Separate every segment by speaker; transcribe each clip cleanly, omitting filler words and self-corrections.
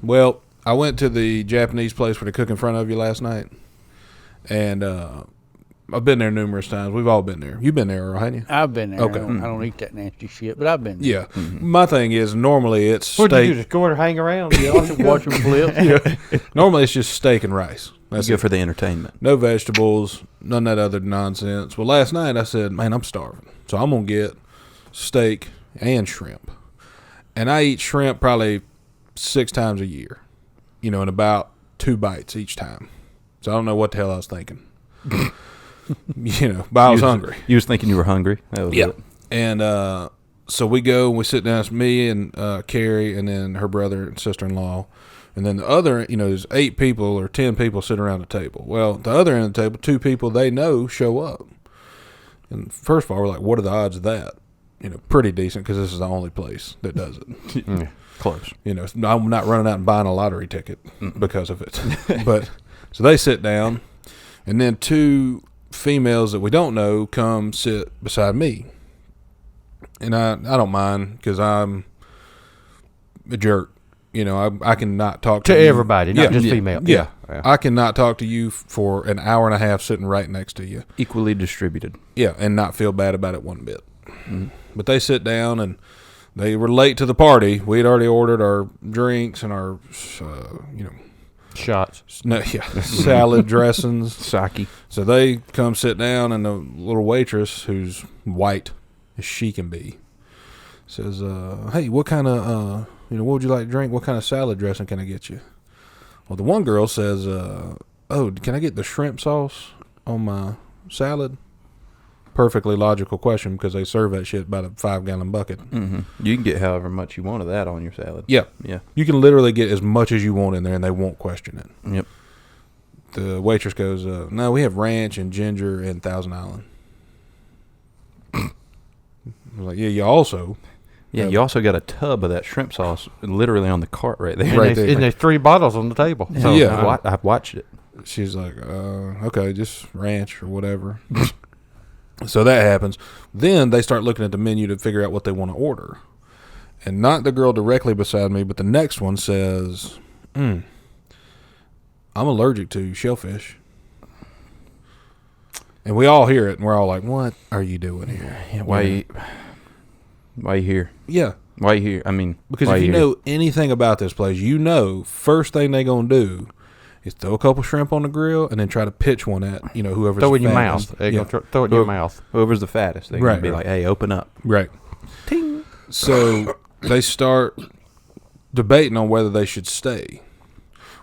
Speaker 1: Well, I went to the Japanese place where they cook in front of you last night, and I've been there numerous times. We've all been there. You've been there, haven't you?
Speaker 2: I've been there.
Speaker 1: Okay.
Speaker 2: I don't eat that nasty shit, but I've been there.
Speaker 1: Yeah. My thing is normally it's
Speaker 3: What do
Speaker 1: steak.
Speaker 3: you do? Just go and hang around?
Speaker 2: Watch them flip.
Speaker 1: Normally it's just steak and rice.
Speaker 4: That's good for the entertainment.
Speaker 1: No vegetables, none of that other nonsense. Well, last night I said, man, I'm starving. So I'm going to get steak and shrimp. And I eat shrimp probably 6 times a year, in about 2 bites each time. So I don't know what the hell I was thinking. But I was hungry.
Speaker 4: You was thinking you were hungry? That was it.
Speaker 1: And so we go and we sit down. It's me and Carrie and then her brother and sister-in-law. And then the other, there's 8 people or 10 people sitting around the table. Well, the other end of the table, 2 people they know show up. And first of all, we're like, what are the odds of that? Pretty decent because this is the only place that does it.
Speaker 4: Close.
Speaker 1: I'm not running out and buying a lottery ticket because of it. But so they sit down, and then 2 females that we don't know come sit beside me. And I don't mind because I'm a jerk. I can not talk to you.
Speaker 3: everybody, not just female.
Speaker 1: Yeah. I cannot talk to you for an hour and a half sitting right next to you.
Speaker 4: Equally distributed.
Speaker 1: Yeah, and not feel bad about it one bit. Mm-hmm. But they sit down, and they were late to the party. We had already ordered our drinks and our,
Speaker 3: Shots.
Speaker 1: Salad dressings.
Speaker 4: Sake.
Speaker 1: So they come sit down, and the little waitress, who's white as she can be, says, hey, what kind of, what would you like to drink? What kind of salad dressing can I get you? Well, the one girl says, oh, can I get the shrimp sauce on my salad? Perfectly logical question because they serve that shit by the 5-gallon bucket.
Speaker 4: Mm-hmm. You can get however much you want of that on your salad.
Speaker 1: Yeah. You can literally get as much as you want in there, and they won't question it.
Speaker 4: Yep.
Speaker 1: The waitress goes, no, we have ranch and ginger and Thousand Island. I was like, yeah, you also...
Speaker 4: Yeah, you also got a tub of that shrimp sauce literally on the cart right there.
Speaker 3: And there's 3 bottles on the table.
Speaker 4: So
Speaker 1: yeah.
Speaker 4: I've watched it.
Speaker 1: She's like, okay, just ranch or whatever. So that happens. Then they start looking at the menu to figure out what they want to order. And not the girl directly beside me, but the next one says, I'm allergic to shellfish. And we all hear it, and we're all like, what are you doing here?
Speaker 4: Yeah, why you here?
Speaker 1: Yeah.
Speaker 4: Why you here? I mean,
Speaker 1: because if you know anything about this place, first thing they going to do is throw a couple shrimp on the grill and then try to pitch one at, whoever's
Speaker 3: throw it in your
Speaker 1: fattest.
Speaker 3: mouth. They're going to throw it in your mouth.
Speaker 4: Whoever's the fattest. They're going to be like, hey, open up.
Speaker 1: Right.
Speaker 4: Ting.
Speaker 1: So they start debating on whether they should stay.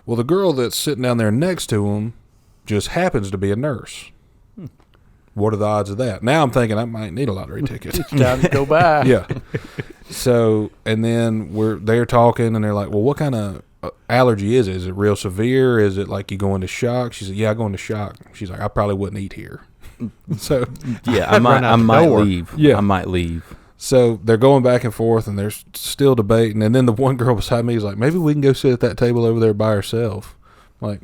Speaker 1: Well, the girl that's sitting down there next to them just happens to be a nurse. What are the odds of that? Now I'm thinking I might need a lottery ticket.
Speaker 2: It's time to go by.
Speaker 1: Yeah. So, and then they're talking, and they're like, well, what kind of allergy is it? Is it real severe? Is it like you go into shock? She said, yeah, I go into shock. She's like, I probably wouldn't eat here. So
Speaker 4: yeah, I might leave. Yeah, I might leave.
Speaker 1: So they're going back and forth, and they're still debating. And then the one girl beside me is like, maybe we can go sit at that table over there by ourselves. Like,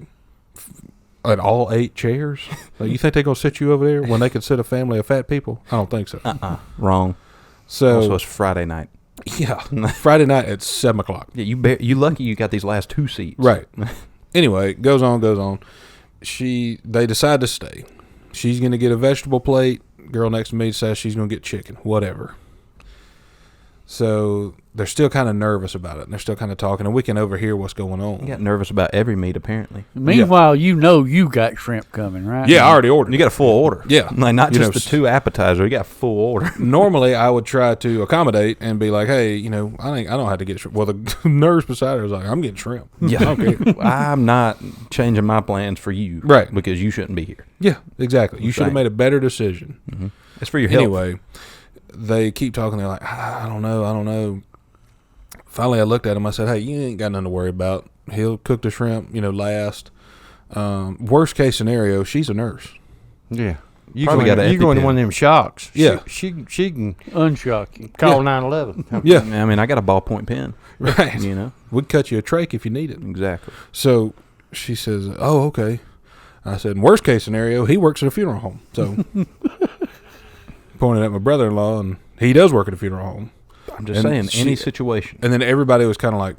Speaker 1: at all 8 chairs? Like, you think they're going to sit you over there when they can sit a family of fat people? I don't think so.
Speaker 4: Wrong.
Speaker 1: So
Speaker 4: also, it's Friday night.
Speaker 1: Yeah, Friday night at 7 o'clock.
Speaker 4: Yeah, you lucky you got these last 2 seats.
Speaker 1: Right. Anyway, goes on. They decide to stay. She's going to get a vegetable plate. Girl next to me says she's going to get chicken. Whatever. So they're still kind of nervous about it, and they're still kind of talking, and we can overhear what's going on.
Speaker 4: You got nervous about every meat, apparently.
Speaker 2: Meanwhile, you got shrimp coming, right?
Speaker 1: Yeah, I already ordered.
Speaker 4: You got a full order.
Speaker 1: Yeah.
Speaker 4: Like, not just the 2 appetizers. You got a full order.
Speaker 1: Normally, I would try to accommodate and be like, hey, I don't have to get shrimp. Well, the nurse beside her was like, I'm getting shrimp.
Speaker 4: Yeah.
Speaker 1: Okay.
Speaker 4: I'm not changing my plans for you.
Speaker 1: Right.
Speaker 4: Because you shouldn't be here.
Speaker 1: Yeah, exactly. You should have made a better decision.
Speaker 4: Mm-hmm. It's for your health.
Speaker 1: Anyway, they keep talking. They're like, I don't know. Finally, I looked at him. I said, hey, you ain't got nothing to worry about. He'll cook the shrimp, last. Worst case scenario, she's a nurse.
Speaker 3: Yeah.
Speaker 4: You go into
Speaker 3: one of them shocks.
Speaker 1: Yeah.
Speaker 3: She can
Speaker 2: unshock you.
Speaker 3: Call 911.
Speaker 1: Yeah.
Speaker 4: I mean, I got a ballpoint pen.
Speaker 1: Right.
Speaker 4: We'd
Speaker 1: cut you a trach if you need it.
Speaker 4: Exactly.
Speaker 1: So she says, oh, okay. I said, worst case scenario, he works at a funeral home. So pointed at my brother-in-law, and he does work at a funeral home.
Speaker 4: I'm just saying, any situation.
Speaker 1: And then everybody was kind of like,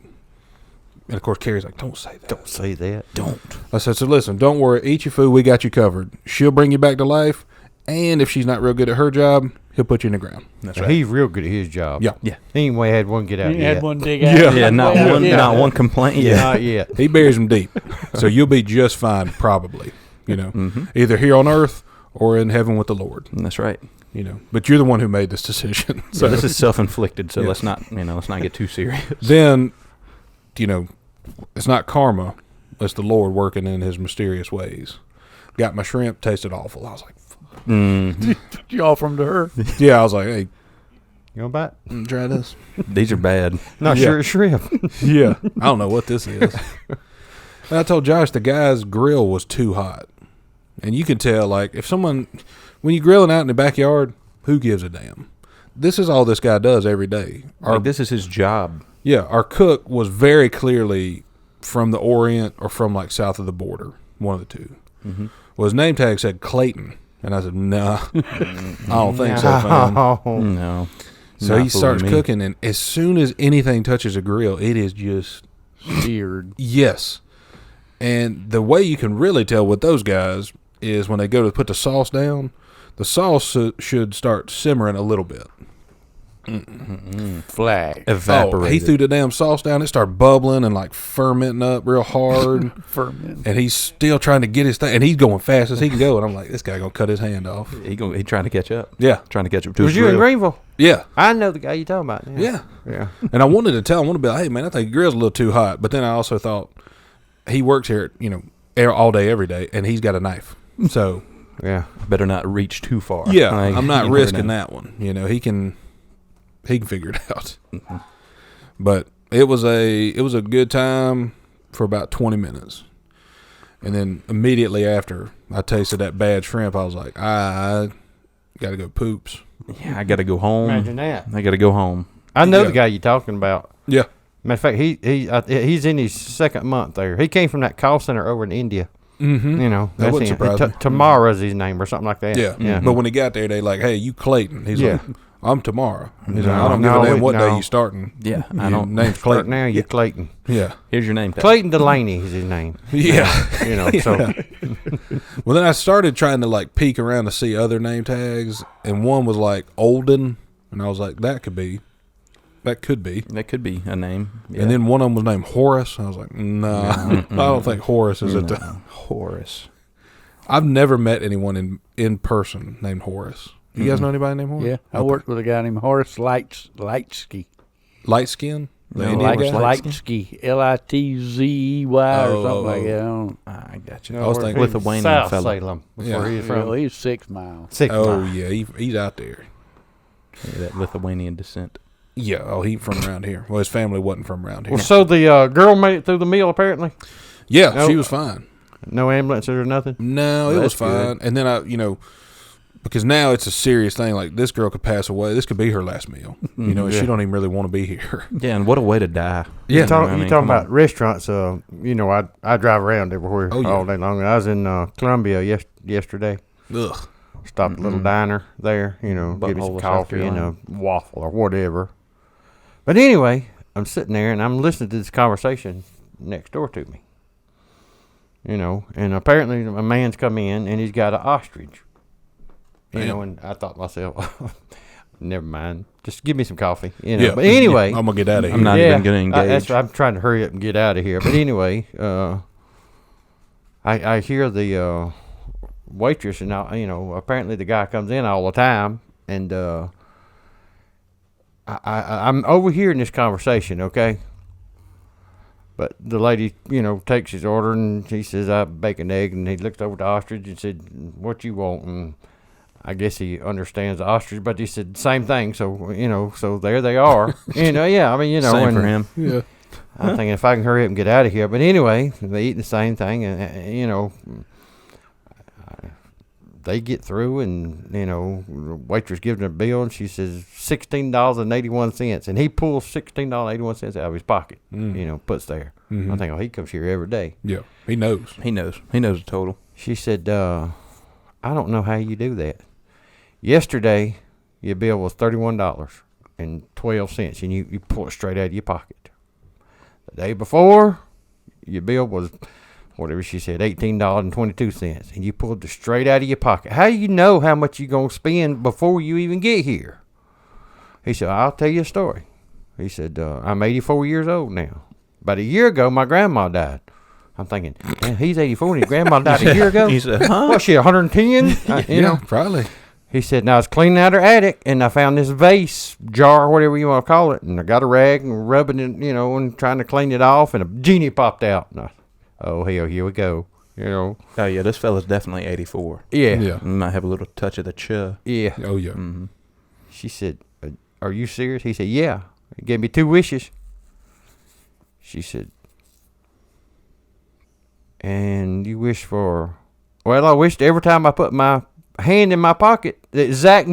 Speaker 1: And of course, Carrie's like, "Don't say that.
Speaker 3: Don't say that.
Speaker 4: Don't.
Speaker 1: I said, "So listen, don't worry. Eat your food. We got you covered. She'll bring you back to life. And if she's not real good at her job, he'll put you in the ground."
Speaker 4: That's
Speaker 3: Now, he's real good at his job.
Speaker 1: Yeah.
Speaker 4: Yeah.
Speaker 3: He ain't had one get out
Speaker 2: You
Speaker 3: yet.
Speaker 2: had one dig out.
Speaker 1: Yeah.
Speaker 4: Yeah, not one complaint. Yeah.
Speaker 3: Not yet.
Speaker 1: He buries them deep, so you'll be just fine, probably. Either here on Earth or in heaven with the Lord.
Speaker 4: That's right.
Speaker 1: But you're the one who made this decision.
Speaker 4: So this is self-inflicted. So
Speaker 1: Yeah.
Speaker 4: let's not get too serious.
Speaker 1: Then, it's not karma. It's the Lord working in His mysterious ways. Got my shrimp, tasted awful. I was like,
Speaker 2: You offer them to her.
Speaker 1: yeah. I was like, hey,
Speaker 3: You want to bite?
Speaker 1: try this.
Speaker 4: These are bad.
Speaker 3: Not
Speaker 1: Yeah.
Speaker 3: sure it's shrimp.
Speaker 1: Yeah, I don't know what this is. And I told Josh the guy's grill was too hot, and you can tell like if someone when you're grilling out in the backyard, who gives a damn? This is all this guy does every day.
Speaker 4: This is his job.
Speaker 1: Yeah, our cook was very clearly from the Orient or from like south of the border, one of the two.
Speaker 4: Mm-hmm.
Speaker 1: Well, his name tag said Clayton, and I said, "Nah, I don't think so, fam."
Speaker 4: No.
Speaker 1: So
Speaker 4: Not
Speaker 1: he starts
Speaker 4: fooling me.
Speaker 1: cooking, and as soon as anything touches a grill, it is just
Speaker 2: Seared.
Speaker 1: yes. And the way you can really tell with those guys is when they go to put the sauce down, the sauce should start simmering a little bit.
Speaker 2: Flag.
Speaker 4: Evaporated.
Speaker 1: Oh, he threw the damn sauce down. It started bubbling and like fermenting up real hard.
Speaker 2: Ferment.
Speaker 1: And he's still trying to get his thing. And he's going fast as he can go. And I'm like, this guy going to cut his hand off.
Speaker 4: He trying to catch up.
Speaker 1: Yeah.
Speaker 4: Trying to catch up to
Speaker 3: Was
Speaker 4: his
Speaker 3: you in
Speaker 4: grill.
Speaker 3: Greenville?
Speaker 1: Yeah.
Speaker 3: I know the guy you talking about.
Speaker 1: Yeah.
Speaker 3: Yeah.
Speaker 1: And I wanted to tell him, I want to be like, hey, man, I think your grill's a little too hot. But then I also thought he works here, all day, every day. And he's got a knife. So,
Speaker 3: Yeah.
Speaker 4: Better not reach too far.
Speaker 1: yeah,
Speaker 4: Like,
Speaker 1: I'm not
Speaker 4: you never
Speaker 1: risking
Speaker 4: know.
Speaker 1: that one. He can figure it out. But it was a good time for about 20 minutes. And then immediately after I tasted that bad shrimp, I was like, I got to go poops.
Speaker 4: Yeah, I got to go home.
Speaker 3: Imagine that.
Speaker 4: I got to go home.
Speaker 3: I know
Speaker 1: Yeah.
Speaker 3: the guy you're talking about.
Speaker 1: Yeah.
Speaker 3: Matter of fact, he's in his second month there. He came from that call center over in India.
Speaker 1: Mm-hmm.
Speaker 3: That
Speaker 1: That wouldn't
Speaker 3: him.
Speaker 1: surprise me.
Speaker 3: Tamara's his name or something like that.
Speaker 1: Yeah.
Speaker 3: Yeah.
Speaker 1: But when he got there, they like, hey, you Clayton. He's
Speaker 3: Yeah.
Speaker 1: like, I'm tomorrow. He's like,
Speaker 3: No,
Speaker 1: I don't give a damn what day
Speaker 3: no.
Speaker 1: you starting.
Speaker 4: Yeah, I
Speaker 1: Your
Speaker 4: don't.
Speaker 1: name's
Speaker 3: Start
Speaker 1: Clayton.
Speaker 3: now, you're Clayton.
Speaker 1: Yeah.
Speaker 4: Here's your name tag.
Speaker 3: Clayton Delaney is his name.
Speaker 1: Yeah.
Speaker 3: So
Speaker 1: Well, then I started trying to like peek around to see other name tags, and one was like Olden, and I was like, that could be. That could be.
Speaker 4: That could be a name. Yeah.
Speaker 1: And then one of them was named Horace. I was like, nah, I don't think Horace is at the.
Speaker 4: Horace.
Speaker 1: I've never met anyone in person named Horace. You guys know anybody named Horace?
Speaker 2: Yeah, I
Speaker 1: Okay.
Speaker 2: worked with a guy named Horace Lightsky.
Speaker 1: Light skin? The
Speaker 4: No,
Speaker 1: Indian
Speaker 4: Horace
Speaker 1: guy?
Speaker 2: Lightsky, Litzey or
Speaker 1: Oh,
Speaker 2: something like
Speaker 1: oh.
Speaker 2: that. I don't
Speaker 4: I got you.
Speaker 1: I was thinking-
Speaker 4: Lithuanian
Speaker 3: South
Speaker 4: fella.
Speaker 3: Salem. That's
Speaker 1: Yeah.
Speaker 3: where he's
Speaker 2: know.
Speaker 3: from.
Speaker 2: He's 6 miles.
Speaker 3: 6
Speaker 1: Oh,
Speaker 3: miles.
Speaker 1: yeah, he's out there.
Speaker 4: Yeah, that Lithuanian descent.
Speaker 1: Yeah, he from around here. Well, his family wasn't from around here.
Speaker 3: Well, so the girl made it through the meal apparently.
Speaker 1: Yeah,
Speaker 3: No.
Speaker 1: she was fine.
Speaker 3: No ambulances or nothing.
Speaker 1: No, it
Speaker 3: Well,
Speaker 1: was
Speaker 3: that's good.
Speaker 1: fine. And then because now it's a serious thing. Like this girl could pass away. This could be her last meal. And
Speaker 3: Yeah.
Speaker 1: she don't even really want to be here.
Speaker 4: Yeah, and what a way to die.
Speaker 1: Yeah.
Speaker 3: You talking
Speaker 4: I mean,
Speaker 3: talking
Speaker 4: come
Speaker 3: about restaurants? I drive around everywhere
Speaker 1: Oh, yeah.
Speaker 3: all day long. I was in Columbia yesterday.
Speaker 1: Ugh.
Speaker 3: Stopped at a little diner there. Get me
Speaker 4: Butthole
Speaker 3: some
Speaker 4: of South
Speaker 3: coffee and a
Speaker 4: Carolina.
Speaker 3: waffle or whatever. But anyway, I'm sitting there and I'm listening to this conversation next door to me. And apparently a man's come in and he's got an ostrich.
Speaker 1: Damn.
Speaker 3: And I thought to myself, never mind, just give me some coffee.
Speaker 1: Yeah.
Speaker 3: But anyway,
Speaker 1: I'm gonna get out of here.
Speaker 4: I'm not even going to engage.
Speaker 3: I'm trying to hurry up and get out of here. But anyway, I hear the waitress, and apparently the guy comes in all the time, and I'm overhearing this conversation, okay? But the lady, takes his order, and he says, I bake an egg, and he looked over at the ostrich and said, what you want? And I guess he understands the ostrich, but he said, same thing, so, so there they are.
Speaker 4: Same
Speaker 3: and
Speaker 4: for him.
Speaker 1: Yeah.
Speaker 3: I'm thinking if I can hurry up and get out of here. But anyway, they eat the same thing, and they get through, and the waitress gives them a bill, and she says $16.81, and he pulls $16.81 out of his pocket. Puts there.
Speaker 1: Mhm.
Speaker 3: I think, he comes here every day.
Speaker 1: Yeah. He knows.
Speaker 4: He knows. He knows the total.
Speaker 3: She said, I don't know how you do that. Yesterday, your bill was $31.12, and you pull it straight out of your pocket. Day before, your bill was, whatever she said, $18.22, and you pulled it straight out of your pocket. How do you know how much you're going to spend before you even get here? He said, I'll tell you a story. He said, I'm 84 years old now. About a year ago, my grandma died. I'm thinking, man, he's 84 and his grandma died a year ago?
Speaker 4: He said, huh?
Speaker 3: What's she, 110? You know?
Speaker 1: Probably.
Speaker 3: He said, now I was cleaning out her attic, and I found this vase, jar, whatever you want to call it, and I got a rag and rubbing it, you know, and trying to clean it off, and a genie popped out. And I, oh, hell, here we go, you know.
Speaker 4: Oh, yeah, this fella's definitely 84.
Speaker 3: Yeah.
Speaker 1: Yeah.
Speaker 4: Might have a little touch of the chuh.
Speaker 3: Yeah.
Speaker 1: Oh, yeah.
Speaker 4: Mm-hmm.
Speaker 3: She said, are you serious? He said, yeah. He gave me 2 wishes. She said, and you wish for, well, I wished every time I put my hand in my pocket, the exact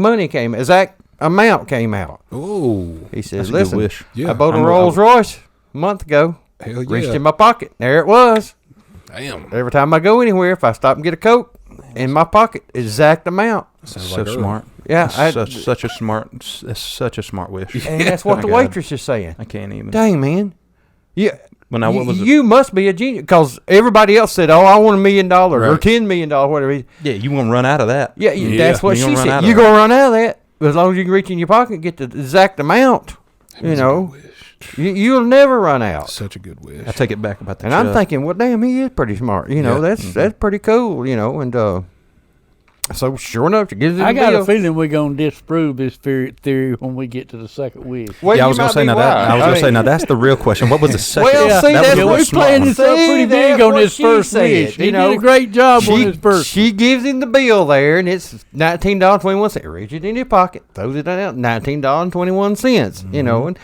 Speaker 3: amount came out.
Speaker 1: Oh.
Speaker 3: He said,
Speaker 4: That's a
Speaker 3: listen,
Speaker 4: good wish.
Speaker 1: Yeah.
Speaker 3: I bought a
Speaker 4: I'm-
Speaker 3: Rolls Royce a month ago.
Speaker 1: Hell yeah.
Speaker 3: Reached in my pocket. There it was.
Speaker 1: Damn.
Speaker 3: Every time I go anywhere, if I stop and get a Coke, in my pocket, exact amount.
Speaker 1: Sounds
Speaker 4: So
Speaker 1: like Earl.
Speaker 4: smart.
Speaker 3: Yeah.
Speaker 4: That's such a smart wish.
Speaker 3: And that's what
Speaker 4: I
Speaker 3: the
Speaker 4: got it.
Speaker 3: waitress is saying.
Speaker 4: I can't even.
Speaker 3: Dang, man. Yeah.
Speaker 4: When I what was it?
Speaker 3: You must be a genius, because everybody else said, "Oh, I want $1 million or
Speaker 1: Right.
Speaker 3: $10 million, whatever."
Speaker 4: Yeah, you gonna run out of that.
Speaker 3: Yeah,
Speaker 1: Yeah.
Speaker 3: that's what
Speaker 4: You
Speaker 3: she
Speaker 4: gonna run out
Speaker 3: said.
Speaker 4: of
Speaker 3: You're
Speaker 4: that.
Speaker 3: gonna run out of that as long as you can reach in your pocket and get the exact amount. You know, you'll never run out.
Speaker 1: Such a good wish.
Speaker 4: I take it back about the
Speaker 3: And I'm
Speaker 4: chuh.
Speaker 3: thinking, well, damn, he is pretty smart. You know,
Speaker 1: Yeah.
Speaker 3: that's pretty cool. You know, and so sure enough, she gives it
Speaker 2: I
Speaker 3: a
Speaker 2: got
Speaker 3: bill.
Speaker 2: a feeling we're gonna disprove this theory when we get to the second wish.
Speaker 3: Well,
Speaker 4: Yeah, I
Speaker 3: you
Speaker 4: was gonna
Speaker 3: might
Speaker 4: say
Speaker 3: be
Speaker 4: now that.
Speaker 3: right.
Speaker 4: I was gonna say
Speaker 3: mean,
Speaker 4: now that's the real question. What was the second?
Speaker 3: Well,
Speaker 2: Yeah.
Speaker 3: see,
Speaker 4: that
Speaker 3: that's
Speaker 4: was
Speaker 2: Yeah,
Speaker 4: real
Speaker 2: we're
Speaker 4: smart.
Speaker 2: playing this up
Speaker 3: See,
Speaker 2: pretty big
Speaker 3: that's
Speaker 2: on
Speaker 3: what
Speaker 2: his
Speaker 3: she
Speaker 2: first
Speaker 3: said,
Speaker 2: wish.
Speaker 3: you
Speaker 2: He
Speaker 3: know.
Speaker 2: did a great job on his first.
Speaker 3: She gives him the bill there, and it's $19.21. Reach it in your pocket, throws it out, $19.21. You know, and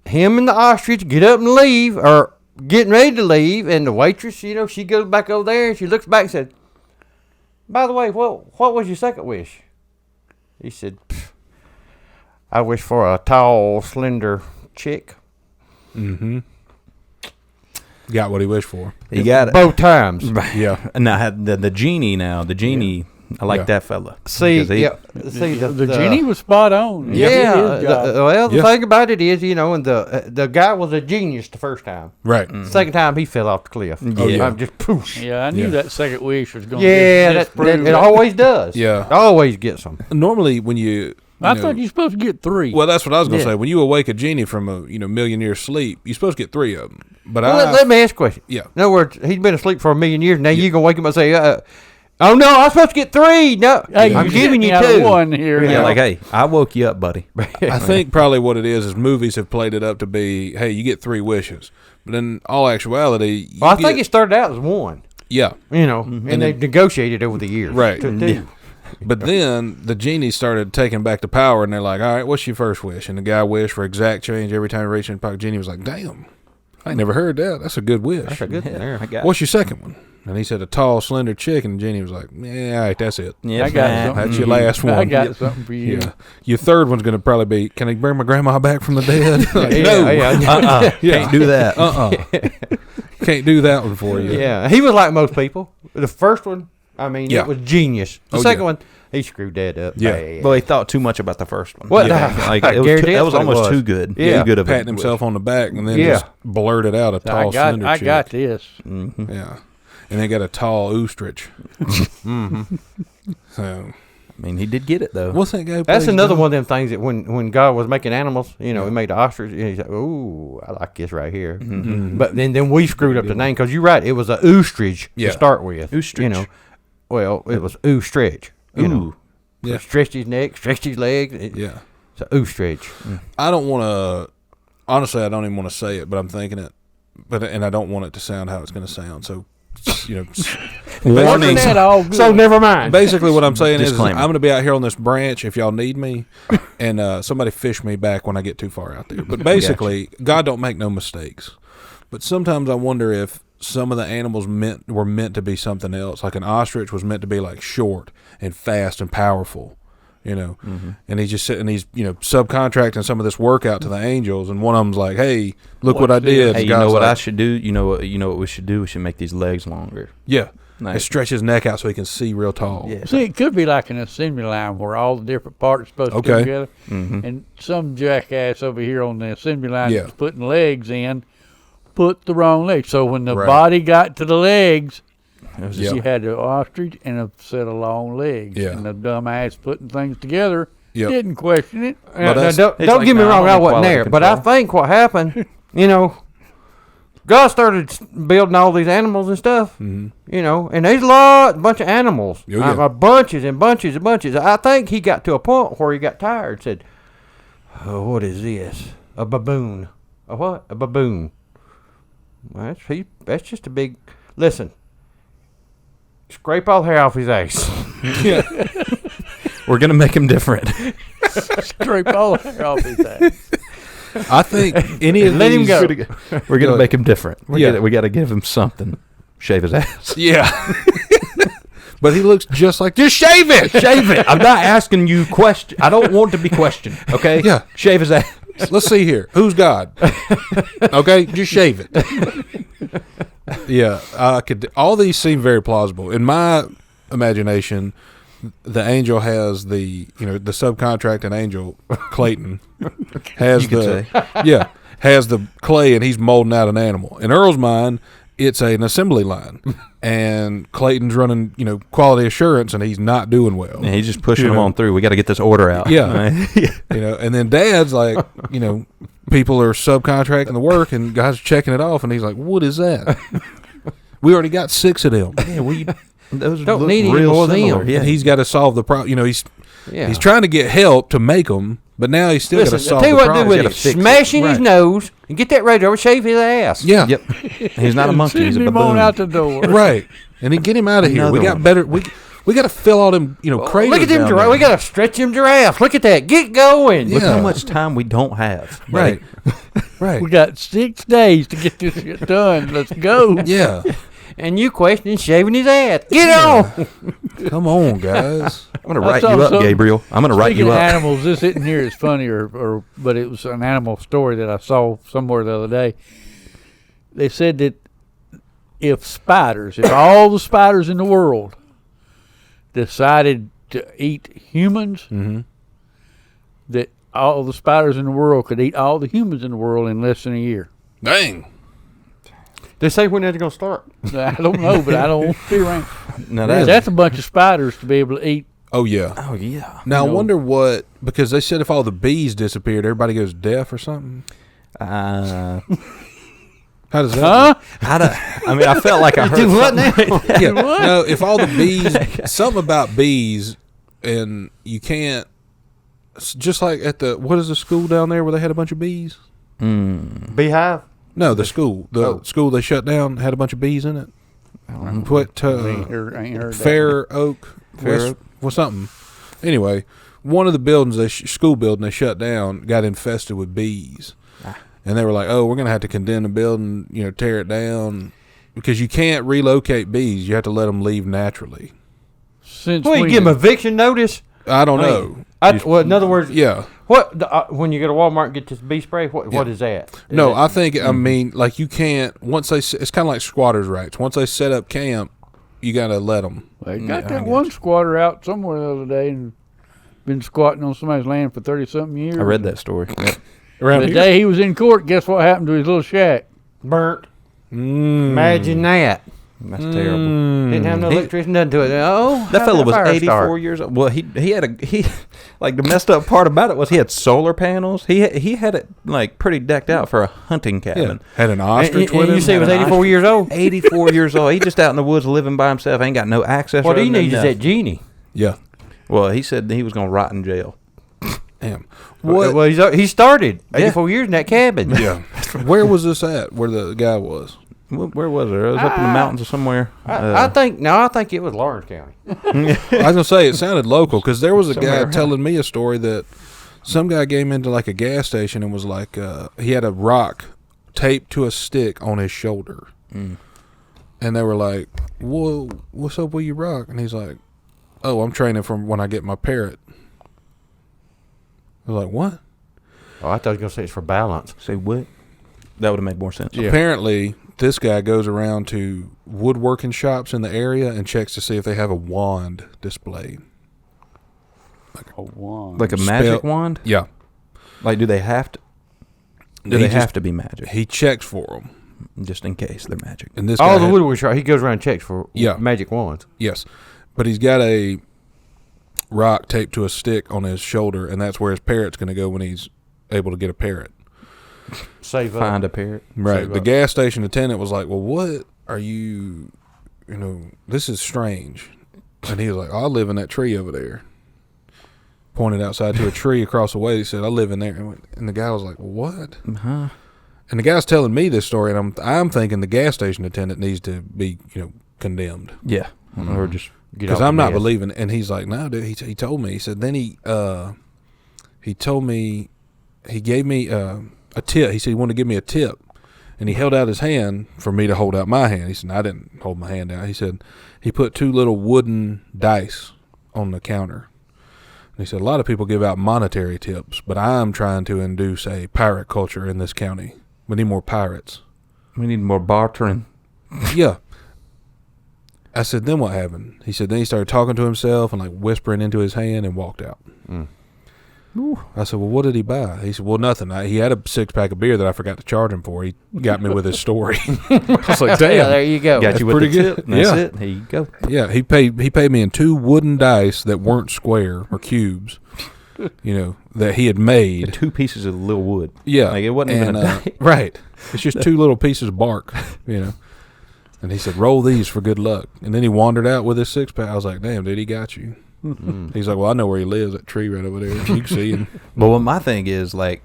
Speaker 3: him and the ostrich get up and leave, or getting ready to leave, and the waitress, you know, she goes back over there and she looks back and said, "By the way, what was your second wish?" He said, "I wish for a tall, slender chick."
Speaker 1: Mm-hmm. Got what he wished for.
Speaker 4: You got it.
Speaker 3: Both times.
Speaker 1: Yeah.
Speaker 4: And I had the genie now. The genie, I like
Speaker 1: Yeah.
Speaker 4: that fella.
Speaker 3: See,
Speaker 4: Because he-
Speaker 3: yeah, see
Speaker 2: The genie was spot on. He
Speaker 3: Yeah,
Speaker 2: did his job.
Speaker 3: well, the
Speaker 1: Yeah.
Speaker 3: thing about it is, you know, and the guy was a genius the first time.
Speaker 1: Right.
Speaker 3: Second time, he fell off the cliff.
Speaker 4: Oh, yeah.
Speaker 3: I'm just poof.
Speaker 2: Yeah, I knew
Speaker 1: Yeah.
Speaker 2: that second wish was going
Speaker 3: Yeah,
Speaker 2: to
Speaker 3: that it always does.
Speaker 1: Yeah.
Speaker 3: Always gets them.
Speaker 1: Normally, when you
Speaker 2: I
Speaker 1: know-
Speaker 2: thought you were supposed to get 3.
Speaker 1: Well, that's what I was gonna
Speaker 3: Yeah.
Speaker 1: say. When you awake a genie from a million year sleep, you're supposed to get 3 of them. But
Speaker 3: Well,
Speaker 1: I
Speaker 3: let me ask you a question.
Speaker 1: yeah.
Speaker 3: In other words, he's been asleep for 1,000,000 years. Now you gonna wake him up and say, "Oh no, I'm supposed to get 3." No,
Speaker 2: Hey,
Speaker 3: I'm
Speaker 2: you're
Speaker 3: giving you
Speaker 2: getting out of
Speaker 3: 2.
Speaker 2: one here.
Speaker 4: Yeah,
Speaker 3: Yeah.
Speaker 4: like, hey, I woke you up, buddy.
Speaker 1: I think probably what it is movies have played it up to be, hey, you get 3 wishes. But in all actuality, you
Speaker 3: Well, I
Speaker 1: get,
Speaker 3: think it started out as 1.
Speaker 1: yeah.
Speaker 3: You know, and they negotiated over the years.
Speaker 1: Right.
Speaker 3: To 2.
Speaker 4: Yeah.
Speaker 1: But then the genie started taking back the power, and they're like, all right, what's your first wish? And the guy wished for exact change every time he reached in the pocket. Genie was like, damn, I ain't never heard that. That's a good wish.
Speaker 3: That's a good thing there.
Speaker 4: I got
Speaker 1: What's your second one? And he said a tall, slender chick, and Genie was like, yeah, all right, that's it.
Speaker 4: Yeah,
Speaker 2: I got
Speaker 4: nah.
Speaker 2: something.
Speaker 1: That's your last one.
Speaker 2: I got something for you.
Speaker 1: Yeah. Your third one's going to probably be, can I bring my grandma back from the dead? Like,
Speaker 3: Yeah,
Speaker 1: no.
Speaker 3: yeah.
Speaker 4: Can't do that.
Speaker 1: Can't do that one for you.
Speaker 3: Yeah, he was like most people. The first one, I mean,
Speaker 1: Yeah.
Speaker 3: it was genius. The
Speaker 1: Oh,
Speaker 3: second
Speaker 1: yeah.
Speaker 3: one, he screwed that up.
Speaker 1: Yeah.
Speaker 3: bad.
Speaker 4: Well, he thought too much about the first one.
Speaker 3: What?
Speaker 4: Yeah. Like,
Speaker 3: I
Speaker 4: it was
Speaker 3: guarantee
Speaker 4: that was
Speaker 3: that's what it
Speaker 4: almost
Speaker 3: was.
Speaker 4: too good.
Speaker 3: Yeah.
Speaker 4: Too good of a
Speaker 1: Patting himself on the back and then
Speaker 3: Yeah.
Speaker 1: just blurted out a tall, slender
Speaker 2: I
Speaker 1: chick.
Speaker 2: got this.
Speaker 4: Mhm.
Speaker 1: Yeah. And they got a tall ostrich.
Speaker 3: Mm-hmm.
Speaker 1: So,
Speaker 4: I mean, he did get it though.
Speaker 1: what's that guy? who
Speaker 3: That's
Speaker 1: plays
Speaker 3: another
Speaker 1: John?
Speaker 3: one of them things that when God was making animals, you know,
Speaker 1: Yeah.
Speaker 3: he made the ostrich. And he's like, "Ooh, I like this right here."
Speaker 1: Mhm.
Speaker 3: But then we screwed up the name because you're right. It was a ostrich
Speaker 1: Yeah.
Speaker 3: to start with.
Speaker 4: Ostrich.
Speaker 3: You know, well, it was ostrich. You know,
Speaker 4: Ooh.
Speaker 1: Yeah.
Speaker 3: stretched his neck, stretched his legs.
Speaker 1: Yeah.
Speaker 3: It's a ostrich.
Speaker 1: I don't want to, honestly, I don't even want to say it, but I'm thinking it. And I don't want it to sound how it's going to sound. So, you know,
Speaker 2: Wasn't
Speaker 1: basically,
Speaker 2: that all good?
Speaker 3: So never mind.
Speaker 1: basically what I'm saying is I'm
Speaker 4: Disclaimer.
Speaker 1: going to be out here on this branch if y'all need me, and somebody fish me back when I get too far out there. But basically, God don't make no mistakes. But sometimes I wonder if some of the animals were meant to be something else. Like an ostrich was meant to be like short and fast and powerful, you know. And he's just sitting, he's, you know, subcontracting some of this work out to the angels, and one of them's like, "Hey, look what I did."
Speaker 4: Hey,
Speaker 1: The
Speaker 4: you know
Speaker 1: guy's
Speaker 4: what I
Speaker 1: like,
Speaker 4: should do? You know what we should do? We should make these legs longer.
Speaker 1: Yeah,
Speaker 4: Nice.
Speaker 1: and stretch his neck out so he can see real tall.
Speaker 4: Yeah.
Speaker 2: See, it could be like an assembly line where all the different parts are supposed to
Speaker 1: Okay.
Speaker 2: come together.
Speaker 4: Mhm.
Speaker 2: And some jackass over here on the assembly line
Speaker 1: Yeah.
Speaker 2: that's putting legs in put the wrong leg. So when the
Speaker 1: Right.
Speaker 2: body got to the legs,
Speaker 1: Yep.
Speaker 2: you had the ostrich and a set of long legs.
Speaker 1: Yeah.
Speaker 2: And the dumbass putting things together
Speaker 1: Yep.
Speaker 2: didn't question it.
Speaker 3: Now,
Speaker 1: that's-
Speaker 3: don't
Speaker 4: It's like,
Speaker 3: get me
Speaker 4: nah,
Speaker 3: wrong,
Speaker 4: I'm
Speaker 3: I
Speaker 4: on
Speaker 3: wasn't
Speaker 4: quality
Speaker 3: there, but I
Speaker 4: control.
Speaker 3: think what happened, God started building all these animals and stuff, and there's a bunch of animals,
Speaker 1: Oh, yeah.
Speaker 3: bunches and bunches and bunches. I think he got to a point where he got tired and said, "Oh, what is this? A baboon? A what? A baboon? Well, that's just a big. Listen, scrape all the hair off his ass.
Speaker 4: We're gonna make him different.
Speaker 2: Scrape all the hair off his ass.
Speaker 1: I think any of
Speaker 2: Let him
Speaker 1: these,
Speaker 2: go.
Speaker 4: We're gonna
Speaker 1: Go
Speaker 4: make him different.
Speaker 1: Yeah.
Speaker 4: We gotta give him something. Shave his ass.
Speaker 1: Yeah. But he looks just like, just shave it.
Speaker 4: Shave it. I'm not asking you question. I don't want to be questioned. Okay.
Speaker 1: Yeah.
Speaker 4: Shave his ass.
Speaker 1: Let's see here. Who's God? Okay, just shave it. Yeah, I could. All these seem very plausible in my imagination. The angel has the subcontracting angel Clayton has
Speaker 4: You could
Speaker 1: the has the clay and he's molding out an animal. In Earl's mind, it's an assembly line, and Clayton's running quality assurance and he's not doing well.
Speaker 4: And he's just pushing
Speaker 1: You
Speaker 4: him
Speaker 1: know.
Speaker 4: on through. We got to get this order out.
Speaker 1: Yeah. And then Dad's like, people are subcontracting the work and guys are checking it off, and he's like, "What is that? We already got 6 of them."
Speaker 4: Yeah. Those
Speaker 3: Don't
Speaker 4: look
Speaker 3: need any
Speaker 4: real
Speaker 3: more of them.
Speaker 4: similar.
Speaker 1: Yeah, he's got to solve the problem. He's
Speaker 3: Yeah.
Speaker 1: he's trying to get help to make them, but now he's still got to
Speaker 3: Listen,
Speaker 1: solve
Speaker 3: tell you
Speaker 1: the
Speaker 3: what to do
Speaker 1: problem.
Speaker 3: with
Speaker 4: Gotta
Speaker 3: him.
Speaker 4: fix it.
Speaker 3: Smash in his
Speaker 1: Right.
Speaker 3: nose and get that razor over, shave his ass.
Speaker 1: Yeah,
Speaker 4: Yep. He's not a monkey. He's a
Speaker 2: Send him on
Speaker 4: baboon.
Speaker 2: out the door.
Speaker 1: right. And then get him out of here. We
Speaker 4: Another
Speaker 1: got
Speaker 4: one.
Speaker 1: better. We got to fill all them craters.
Speaker 3: Look at them
Speaker 1: down
Speaker 3: giraffes.
Speaker 1: there.
Speaker 3: We got to stretch them giraffes. Look at that. Get going.
Speaker 4: Look
Speaker 1: Yeah.
Speaker 4: how much time we don't have.
Speaker 1: Right, right.
Speaker 2: We got 6 days to get this shit done. Let's go.
Speaker 1: Yeah,
Speaker 3: And you questioning shaving his ass. Get on.
Speaker 1: come on, guys.
Speaker 4: I'm gonna
Speaker 2: I
Speaker 4: write
Speaker 2: saw
Speaker 4: you up,
Speaker 2: something-
Speaker 4: Gabriel. I'm gonna write
Speaker 2: Speaking
Speaker 4: you
Speaker 2: of
Speaker 4: up.
Speaker 2: animals, this isn't here as funny, but it was an animal story that I saw somewhere the other day. They said that if all the spiders in the world decided to eat humans, that all the spiders in the world could eat all the humans in the world in less than a year.
Speaker 1: Dang.
Speaker 3: They say when they're going to start.
Speaker 2: I don't know, but I don't want to be around.
Speaker 4: Now
Speaker 2: That's a bunch of spiders to be able to eat.
Speaker 1: Oh yeah.
Speaker 4: oh yeah.
Speaker 1: Now I
Speaker 2: No.
Speaker 1: wonder what, because they said if all the bees disappeared, everybody goes deaf or something.
Speaker 4: Uh,
Speaker 1: How does that?
Speaker 2: Huh?
Speaker 4: I mean, I felt like I heard
Speaker 3: Do what
Speaker 4: something.
Speaker 3: now?
Speaker 1: Yeah. No, if all the bees, something about bees, and you can't. Just like at what is the school down there where they had a bunch of bees?
Speaker 3: Beehive?
Speaker 1: No, the school. The school they shut down had a bunch of bees in it. What?
Speaker 2: Ain't heard that.
Speaker 1: Fair Oak. Well, something. Anyway, one of the buildings, school building they shut down, got infested with bees, and they were like, "Oh, we're gonna have to condemn the building, tear it down, because you can't relocate bees. You have to let them leave naturally."
Speaker 2: Since
Speaker 3: Well, you
Speaker 2: when
Speaker 3: give them a
Speaker 2: did-
Speaker 3: eviction notice?
Speaker 1: I don't know.
Speaker 3: Well, in other words,
Speaker 1: Yeah.
Speaker 3: when you go to Walmart and get this bee spray, what is that?
Speaker 1: No, I think I mean like you can't once they. It's kind of like squatters' rights. Once they set up camp, you gotta let them.
Speaker 2: They got that one squatter out somewhere the other day and been squatting on somebody's land for 30-something years.
Speaker 4: I read that story.
Speaker 1: Around
Speaker 2: The
Speaker 1: here.
Speaker 2: day he was in court, guess what happened to his little shack?
Speaker 3: Burnt.
Speaker 1: Mm.
Speaker 3: Imagine that.
Speaker 4: That's terrible.
Speaker 3: Didn't have no
Speaker 4: He-
Speaker 3: electricity, nothing to it. Oh,
Speaker 4: That
Speaker 3: how'd
Speaker 4: fellow was
Speaker 3: fire
Speaker 4: 84
Speaker 3: start?
Speaker 4: years old. Well, he had like the messed up part about it was he had solar panels. He had it like pretty decked out for a hunting
Speaker 1: Yeah.
Speaker 4: cabin.
Speaker 1: Had an
Speaker 3: And,
Speaker 1: ostrich with
Speaker 3: and
Speaker 1: him.
Speaker 3: you say he was
Speaker 1: Had an
Speaker 3: 84 years old?
Speaker 4: 84 years old. He just out in the woods living by himself. Ain't got no access.
Speaker 3: What
Speaker 4: road,
Speaker 3: he
Speaker 4: no
Speaker 3: needs is
Speaker 4: nothing.
Speaker 3: that genie.
Speaker 1: Yeah.
Speaker 4: Well, he said he was gonna rot in jail.
Speaker 1: Damn. What?
Speaker 3: Well, he started 84 years in that cabin.
Speaker 1: Yeah. Where was this at? Where the guy was?
Speaker 4: Where was it? It was up in the mountains or somewhere.
Speaker 3: I think it was Lawrence County.
Speaker 1: I was gonna say it sounded local because there was a
Speaker 4: Somewhere
Speaker 1: guy
Speaker 4: around.
Speaker 1: telling me a story that some guy came into like a gas station and was like he had a rock taped to a stick on his shoulder, and they were like, "Whoa, what's up with your rock?" And he's like, "Oh, I'm training from when I get my parrot." I was like, "What?"
Speaker 3: Oh, I thought you were going to say it's for balance.
Speaker 4: Say what? That would have made more sense.
Speaker 2: Yeah.
Speaker 1: Apparently, this guy goes around to woodworking shops in the area and checks to see if they have a wand displayed.
Speaker 2: A wand.
Speaker 4: Like a magic wand?
Speaker 1: Yeah.
Speaker 4: Like, do they have to? Do
Speaker 1: He
Speaker 4: they
Speaker 1: just-
Speaker 4: have to be magic?
Speaker 1: He checks for them
Speaker 4: just in case they're magic.
Speaker 1: And this
Speaker 3: All
Speaker 1: guy
Speaker 3: the woodwork shop, he goes around and checks for magic wands.
Speaker 1: Yes, but he's got a rock taped to a stick on his shoulder, and that's where his parrot's going to go when he's able to get a parrot.
Speaker 4: Find a parrot.
Speaker 1: Right. The gas station attendant was like, well, what are you, this is strange. And he was like, I live in that tree over there. Pointed outside to a tree across the way. He said, I live in there. And the guy was like, well, what?
Speaker 4: Uh-huh.
Speaker 1: And the guy's telling me this story, and I'm thinking the gas station attendant needs to be, condemned.
Speaker 4: Yeah. Or just
Speaker 1: because I'm not believing. And he's like, no, dude. He told me. He said, then he told me, he gave me a tip. He said he wanted to give me a tip, and he held out his hand for me to hold out my hand. He said, I didn't hold my hand out. He said he put 2 little wooden dice on the counter. And he said a lot of people give out monetary tips, but I'm trying to induce a pirate culture in this county. We need more pirates.
Speaker 4: We need more bartering.
Speaker 1: Yeah. I said, then what happened? He said, then he started talking to himself and like whispering into his hand and walked out. I said, well, what did he buy? He said, well, nothing. He had a 6-pack of beer that I forgot to charge him for. He got me with his story. I was like, damn.
Speaker 3: Yeah, there you go.
Speaker 4: Got
Speaker 1: That's
Speaker 4: you with
Speaker 1: pretty
Speaker 4: the
Speaker 1: good.
Speaker 4: tip. That's
Speaker 1: Yeah.
Speaker 4: it. There you go.
Speaker 1: Yeah, he paid me in 2 wooden dice that weren't square or cubes, that he had made.
Speaker 4: 2 pieces of little wood.
Speaker 1: Yeah.
Speaker 4: Like it wasn't even a die.
Speaker 1: Right. It's just 2 little pieces of bark, And he said, roll these for good luck. And then he wandered out with his 6-pack. I was like, damn, dude, he got you. He's like, well, I know where he lives, that tree right over there. You can see him.
Speaker 4: But what my thing is, like,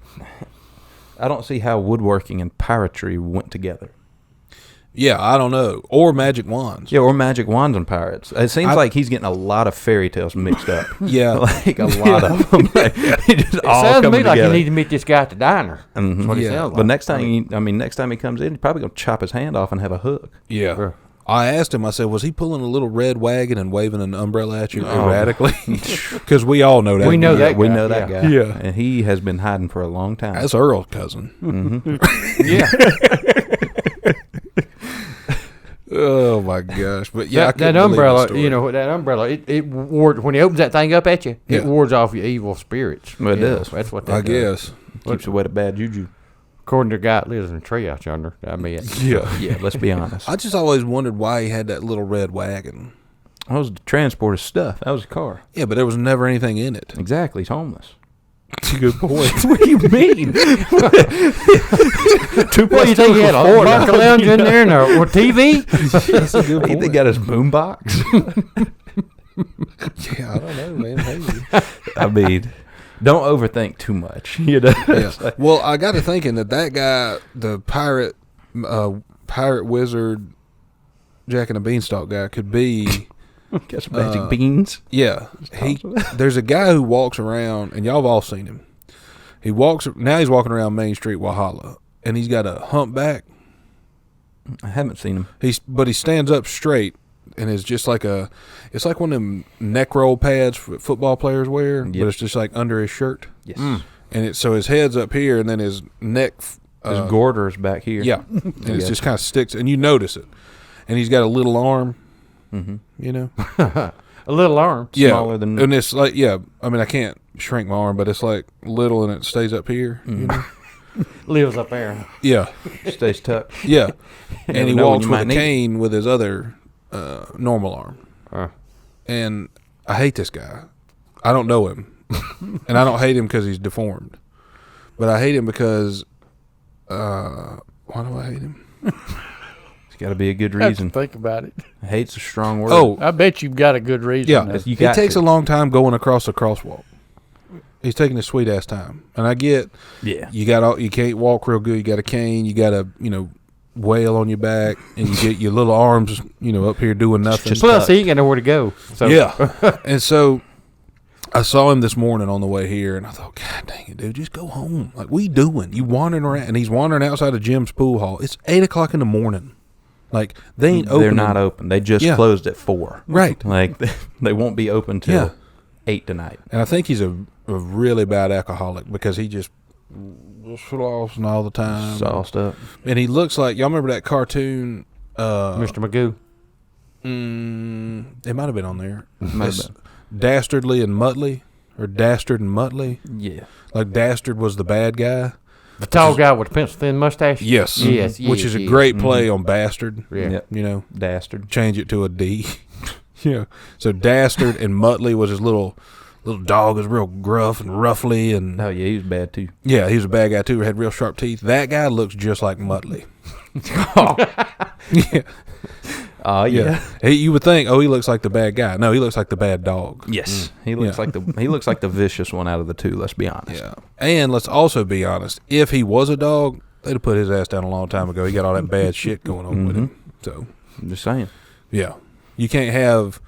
Speaker 4: I don't see how woodworking and piratery went together.
Speaker 1: Yeah, I don't know. Or magic wands.
Speaker 4: Yeah, or magic wands and pirates. It seems like he's getting a lot of fairy tales mixed up.
Speaker 1: Yeah.
Speaker 4: Like a lot of them. Like, just
Speaker 3: It
Speaker 4: all
Speaker 3: sounds to me
Speaker 4: coming
Speaker 3: like you
Speaker 4: together.
Speaker 3: need to meet this guy at the diner.
Speaker 4: Mhm.
Speaker 3: That's what it
Speaker 1: Yeah.
Speaker 3: sounds like.
Speaker 4: But next time he comes in, he's probably gonna chop his hand off and have a hook.
Speaker 1: Yeah.
Speaker 3: Sure.
Speaker 1: I asked him, I said, was he pulling a little red wagon and waving an umbrella at you erratically? Because we all know that.
Speaker 3: We know that
Speaker 4: We
Speaker 3: guy,
Speaker 4: know that
Speaker 3: yeah.
Speaker 4: guy.
Speaker 1: Yeah.
Speaker 4: And he has been hiding for a long time.
Speaker 1: That's Earl's cousin.
Speaker 3: Yeah.
Speaker 1: Oh, my gosh. But yeah, I
Speaker 3: that
Speaker 1: couldn't believe
Speaker 3: umbrella,
Speaker 1: the story.
Speaker 3: that umbrella, it wards, when he opens that thing up at you,
Speaker 1: Yeah.
Speaker 3: it wards off your evil spirits.
Speaker 4: Well, it
Speaker 3: You know,
Speaker 4: does.
Speaker 3: That's what that
Speaker 1: I
Speaker 3: does.
Speaker 1: guess.
Speaker 4: Keeps away the bad juju.
Speaker 3: According to the guy that lives in a tree out yonder, I mean,
Speaker 1: Yeah.
Speaker 4: Yeah, let's be honest.
Speaker 1: I just always wondered why he had that little red wagon.
Speaker 4: That was to transport his stuff. That was a car.
Speaker 1: Yeah, but there was never anything in it.
Speaker 4: Exactly. He's homeless.
Speaker 1: Good point.
Speaker 4: What do you mean? 2
Speaker 3: what do you think he had a vodka lounge in there and a TV?
Speaker 1: That's a good
Speaker 4: He
Speaker 1: point.
Speaker 4: got his boombox.
Speaker 1: Yeah, I don't know, man. Maybe.
Speaker 4: I mean, don't overthink too much.
Speaker 1: Yeah. Well, I got to thinking that guy, the pirate wizard, Jack and the Beanstalk guy, could be.
Speaker 4: Got some magic beans.
Speaker 1: Yeah, there's a guy who walks around, and y'all have all seen him. He's walking around Main Street, Walhalla, and he's got a humpback.
Speaker 4: I haven't seen him.
Speaker 1: But he stands up straight, and it's just like it's like one of them neck roll pads football players wear, but it's just like under his shirt.
Speaker 4: Yes.
Speaker 1: And so his head's up here, and then his neck.
Speaker 4: His goiter is back here.
Speaker 1: Yeah, and it just kind of sticks, and you notice it. And he's got a little arm.
Speaker 3: A little arm.
Speaker 4: Smaller than-
Speaker 1: and it's like, I mean, I can't shrink my arm, but it's like little and it stays up here.
Speaker 3: Lives up there.
Speaker 1: Yeah,
Speaker 4: Stays tucked.
Speaker 1: yeah. And he
Speaker 4: know when
Speaker 1: walks
Speaker 4: you
Speaker 1: with a
Speaker 4: might need it.
Speaker 1: cane with his other normal arm. And I hate this guy. I don't know him, and I don't hate him because he's deformed, but I hate him because why do I hate him?
Speaker 4: It's got to be a good
Speaker 3: Have to
Speaker 4: reason.
Speaker 3: think about it.
Speaker 4: Hate's a strong word.
Speaker 1: Oh,
Speaker 3: I bet you've got a good reason.
Speaker 1: yeah.
Speaker 3: though.
Speaker 4: You
Speaker 1: It
Speaker 4: got
Speaker 1: takes
Speaker 4: to.
Speaker 1: a long time going across the crosswalk. He's taking his sweet ass time, and I get.
Speaker 4: Yeah.
Speaker 1: You can't walk real good. You got a cane. You got a whale on your back, and you get your little arms up here doing nothing.
Speaker 4: Just
Speaker 3: Plus, he ain't got nowhere to go. So
Speaker 1: Yeah, and so I saw him this morning on the way here, and I thought, God dang it, dude, just go home. Like, what you doing? You wandering around, and he's wandering outside of Jim's pool hall. It's 8:00 in the morning. Like, they ain't open.
Speaker 4: They're not open. They just
Speaker 1: Yeah.
Speaker 4: closed at 4.
Speaker 1: Right.
Speaker 4: Like they won't be open till
Speaker 1: Yeah.
Speaker 4: 8 tonight.
Speaker 1: And I think he's a really bad alcoholic because he just flossing all the time.
Speaker 4: Sauced up.
Speaker 1: And he looks like, y'all remember that cartoon?
Speaker 3: Mr. Magoo.
Speaker 1: It might have been on there.
Speaker 4: Might have
Speaker 1: It's Dastardly and Muttley, or Dastard and Muttley.
Speaker 4: Yeah.
Speaker 1: Like Dastard was the bad guy,
Speaker 3: The tall guy with the pencil thin mustache.
Speaker 1: Yes.
Speaker 3: Yes.
Speaker 1: Which is a great play on bastard.
Speaker 3: Yeah.
Speaker 4: Yep.
Speaker 1: You know,
Speaker 4: Dastard.
Speaker 1: change it to a D. Yeah. So Dastard and Muttley was his little dog. Was real gruff and ruffly, and
Speaker 4: Oh yeah, he was bad too.
Speaker 1: yeah, he was a bad guy too. Had real sharp teeth. That guy looks just like Muttley. Yeah.
Speaker 4: Oh
Speaker 1: Yeah. You would think, he looks like the bad guy. No, he looks like the bad dog.
Speaker 4: Yes, he looks
Speaker 1: Yeah.
Speaker 4: like the vicious one out of the two. Let's be honest.
Speaker 1: Yeah. And let's also be honest. If he was a dog, they'd have put his ass down a long time ago. He got all that bad shit going on with him. So,
Speaker 4: I'm just saying.
Speaker 1: yeah. You can have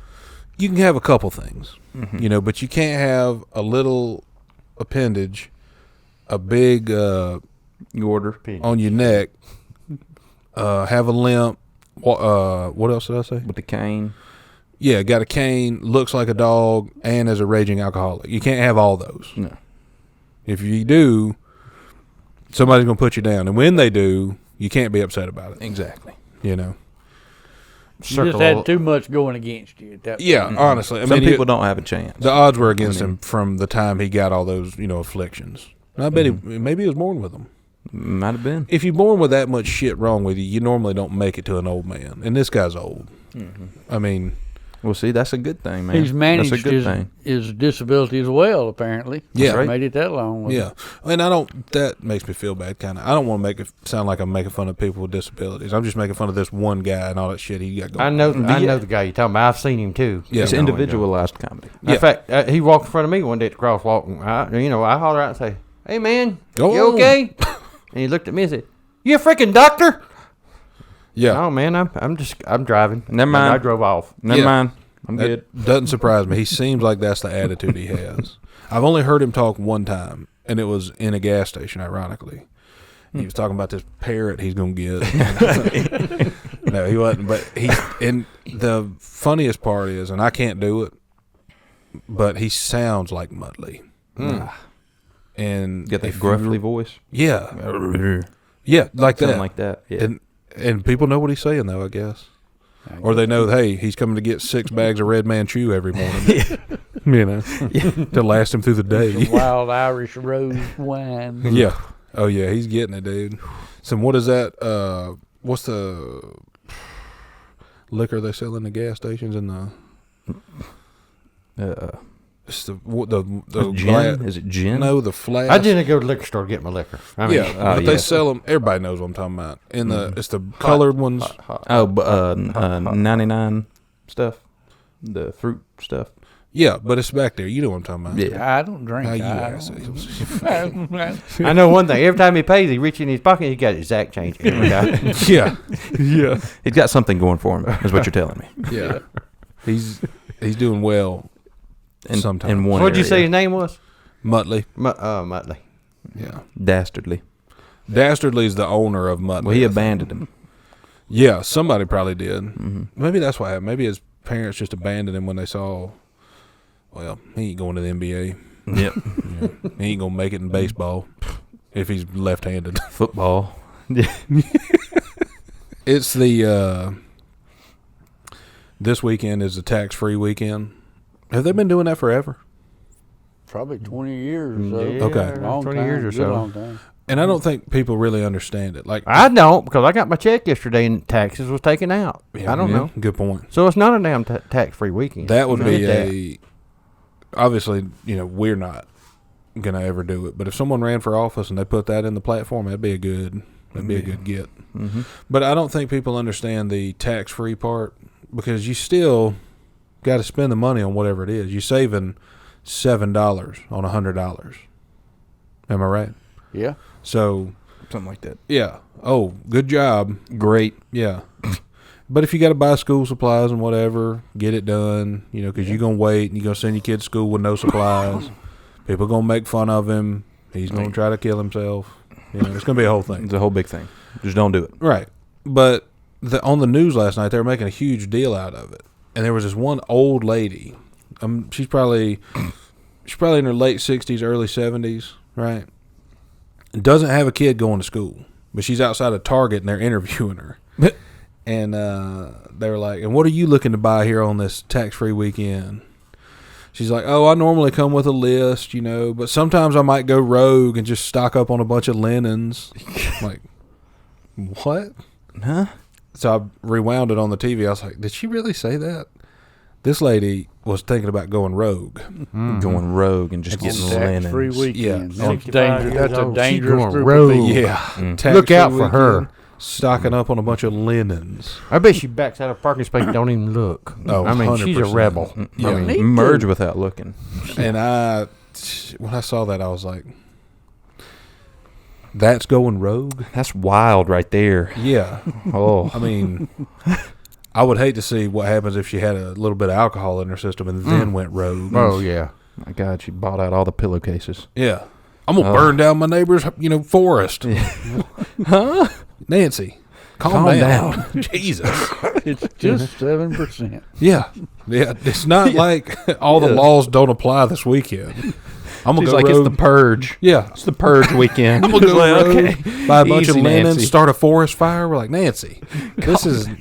Speaker 1: a couple things, but you can't have a little appendage, a big
Speaker 4: You order.
Speaker 1: on your neck, have a limp. What else did I say?
Speaker 4: With the cane.
Speaker 1: Yeah, got a cane, looks like a dog, and is a raging alcoholic. You can't have all those.
Speaker 4: No.
Speaker 1: If you do, somebody's going to put you down. And when they do, you can't be upset about it.
Speaker 4: Exactly.
Speaker 1: You know?
Speaker 2: You just had too much going against you. At that
Speaker 1: Yeah, honestly. I
Speaker 4: Some
Speaker 1: mean,
Speaker 4: people don't have a chance.
Speaker 1: the odds were against him from the time he got all those, afflictions. I bet maybe he was born with them.
Speaker 4: Might have been.
Speaker 1: If you're born with that much shit wrong with you, you normally don't make it to an old man. And this guy's old. I mean,
Speaker 4: Well, see, that's a good thing, man.
Speaker 2: He's managed
Speaker 4: that's a good thing.
Speaker 2: his disability as well, apparently.
Speaker 1: Yeah.
Speaker 2: He's made it that long.
Speaker 1: yeah. And that makes me feel bad, kind of. I don't want to make it sound like I'm making fun of people with disabilities. I'm just making fun of this one guy and all that shit he got going
Speaker 3: I know
Speaker 1: on.
Speaker 3: the guy you're talking about. I've seen him too.
Speaker 1: Yeah.
Speaker 4: It's individualized comedy.
Speaker 3: In fact, he walked in front of me one day at the crosswalk, and I holler out and say, "Hey man,
Speaker 1: Oh.
Speaker 3: you okay?" And he looked at me and said, "You a freaking doctor?"
Speaker 1: Yeah.
Speaker 3: No man, I'm driving.
Speaker 4: Never mind.
Speaker 3: And I drove off.
Speaker 4: Never
Speaker 1: Yeah.
Speaker 4: mind. I'm
Speaker 1: That
Speaker 4: good.
Speaker 1: doesn't surprise me. He seems like that's the attitude he has. I've only heard him talk one time, and it was in a gas station, ironically. He was talking about this parrot he's going to get. No, he wasn't. But and the funniest part is, and I can't do it, but he sounds like Muttley. And
Speaker 4: Got that
Speaker 1: if you-
Speaker 4: gruffly voice.
Speaker 1: Yeah. Yeah, like
Speaker 4: Something
Speaker 1: that.
Speaker 4: like that. Yeah.
Speaker 1: And people know what he's saying, though, I guess. Or they know, hey, he's coming to get 6 bags of Red Man Chew every morning. To last him through the day.
Speaker 2: Wild Irish rose wine.
Speaker 1: Yeah. Oh, yeah, he's getting it, dude. So what is that? What's the liquor they sell in the gas stations in the... It's the
Speaker 4: gin? Is it gin?
Speaker 1: No, the flask.
Speaker 3: I didn't go to the liquor store to get my liquor. I mean,
Speaker 1: But they sell them. Everybody knows what I'm talking about. In it's the colored ones.
Speaker 4: Oh, 99 stuff. The fruit stuff.
Speaker 1: Yeah, but it's back there. You know what I'm talking about.
Speaker 4: Yeah.
Speaker 2: I don't drink.
Speaker 1: How you
Speaker 2: I
Speaker 1: assholes.
Speaker 2: don't.
Speaker 3: I know one thing. Every time he pays, he reaches in his pocket, he got his exact change. Every time.
Speaker 1: Yeah. Yeah.
Speaker 4: He's got something going for him, is what you're telling me.
Speaker 1: Yeah. He's doing well sometimes.
Speaker 4: In one
Speaker 3: What'd you say
Speaker 4: area.
Speaker 3: his name was?
Speaker 1: Muttley.
Speaker 3: Muttley.
Speaker 1: Yeah.
Speaker 4: Dastardly.
Speaker 1: Dastardly's the owner of Muttley.
Speaker 4: Well, he abandoned him.
Speaker 1: Yeah, somebody probably did. Maybe that's why. Maybe his parents just abandoned him when they saw, well, he ain't going to the NBA.
Speaker 4: Yep.
Speaker 1: Yeah. He ain't going to make it in baseball if he's left-handed.
Speaker 4: Football.
Speaker 1: It's the, this weekend is the tax-free weekend. Have they been doing that forever?
Speaker 2: Probably 20 years or so.
Speaker 3: Yeah,
Speaker 1: Okay.
Speaker 2: Long
Speaker 3: 20
Speaker 2: time,
Speaker 3: years or
Speaker 2: good
Speaker 3: so.
Speaker 2: long time.
Speaker 1: And I don't think people really understand it. Like,
Speaker 3: I don't, because I got my check yesterday and taxes was taken out. I don't know.
Speaker 1: Good point.
Speaker 3: So it's not a damn tax-free weekend.
Speaker 1: That would be
Speaker 3: Forget that.
Speaker 1: obviously, we're not going to ever do it. But if someone ran for office and they put that in the platform, that'd be a good get. But I don't think people understand the tax-free part, because you still got to spend the money on whatever it is. You're saving $7 on $100. Am I right?
Speaker 2: Yeah.
Speaker 1: So,
Speaker 4: Something like that.
Speaker 1: yeah. Oh, good job.
Speaker 4: Great.
Speaker 1: Yeah. But if you got to buy school supplies and whatever, get it done, because you're going to wait and you're going to send your kid to school with no supplies. People going to make fun of him. He's going to try to kill himself. It's going to be a whole thing.
Speaker 4: It's a whole big thing. Just don't do it.
Speaker 1: Right. But on the news last night, they were making a huge deal out of it. And there was this one old lady. She's probably in her late 60s, early 70s, right? Doesn't have a kid going to school, but she's outside of Target and they're interviewing her. And they were like, "And what are you looking to buy here on this tax-free weekend?" she's like, oh, I normally come with a list, but sometimes I might go rogue and just stock up on a bunch of linens. I'm like, what?
Speaker 4: Huh?
Speaker 1: So I rewound it on the TV. I was like, did she really say that? This lady was thinking about going rogue.
Speaker 4: Going rogue and just getting linens.
Speaker 2: Tax-free weekend.
Speaker 1: Yeah.
Speaker 2: That's dangerous. That's a
Speaker 3: She
Speaker 2: dangerous
Speaker 3: going
Speaker 2: group
Speaker 3: rogue.
Speaker 2: of people.
Speaker 1: Yeah. Tax-free
Speaker 3: Look out for her.
Speaker 1: weekend, stocking up on a bunch of linens.
Speaker 3: I bet she backs out of parking space and don't even look.
Speaker 1: Oh,
Speaker 3: I mean, she's a
Speaker 1: 100%.
Speaker 3: rebel.
Speaker 1: Yeah.
Speaker 3: I mean,
Speaker 2: Need
Speaker 4: Merge
Speaker 2: to.
Speaker 4: without looking.
Speaker 1: And when I saw that, I was like, that's going rogue?
Speaker 4: That's wild right there.
Speaker 1: Yeah.
Speaker 4: Oh.
Speaker 1: I mean, I would hate to see what happens if she had a little bit of alcohol in her system and then went rogue.
Speaker 3: oh, yeah.
Speaker 4: My God, she bought out all the pillowcases.
Speaker 1: Yeah. I'm going to burn down my neighbor's, forest.
Speaker 4: Huh?
Speaker 1: Nancy, calm down. Jesus.
Speaker 2: It's just 7%.
Speaker 1: Yeah. Yeah. It's not like all the laws don't apply this weekend. I'm going
Speaker 4: She's
Speaker 1: to go
Speaker 4: like,
Speaker 1: rogue.
Speaker 4: it's the purge.
Speaker 1: Yeah.
Speaker 4: It's the purge weekend.
Speaker 1: I'm going to go
Speaker 4: Like,
Speaker 1: rogue, buy a bunch of
Speaker 4: Easy,
Speaker 1: linens,
Speaker 4: Nancy.
Speaker 1: start a forest fire. We're like, Nancy,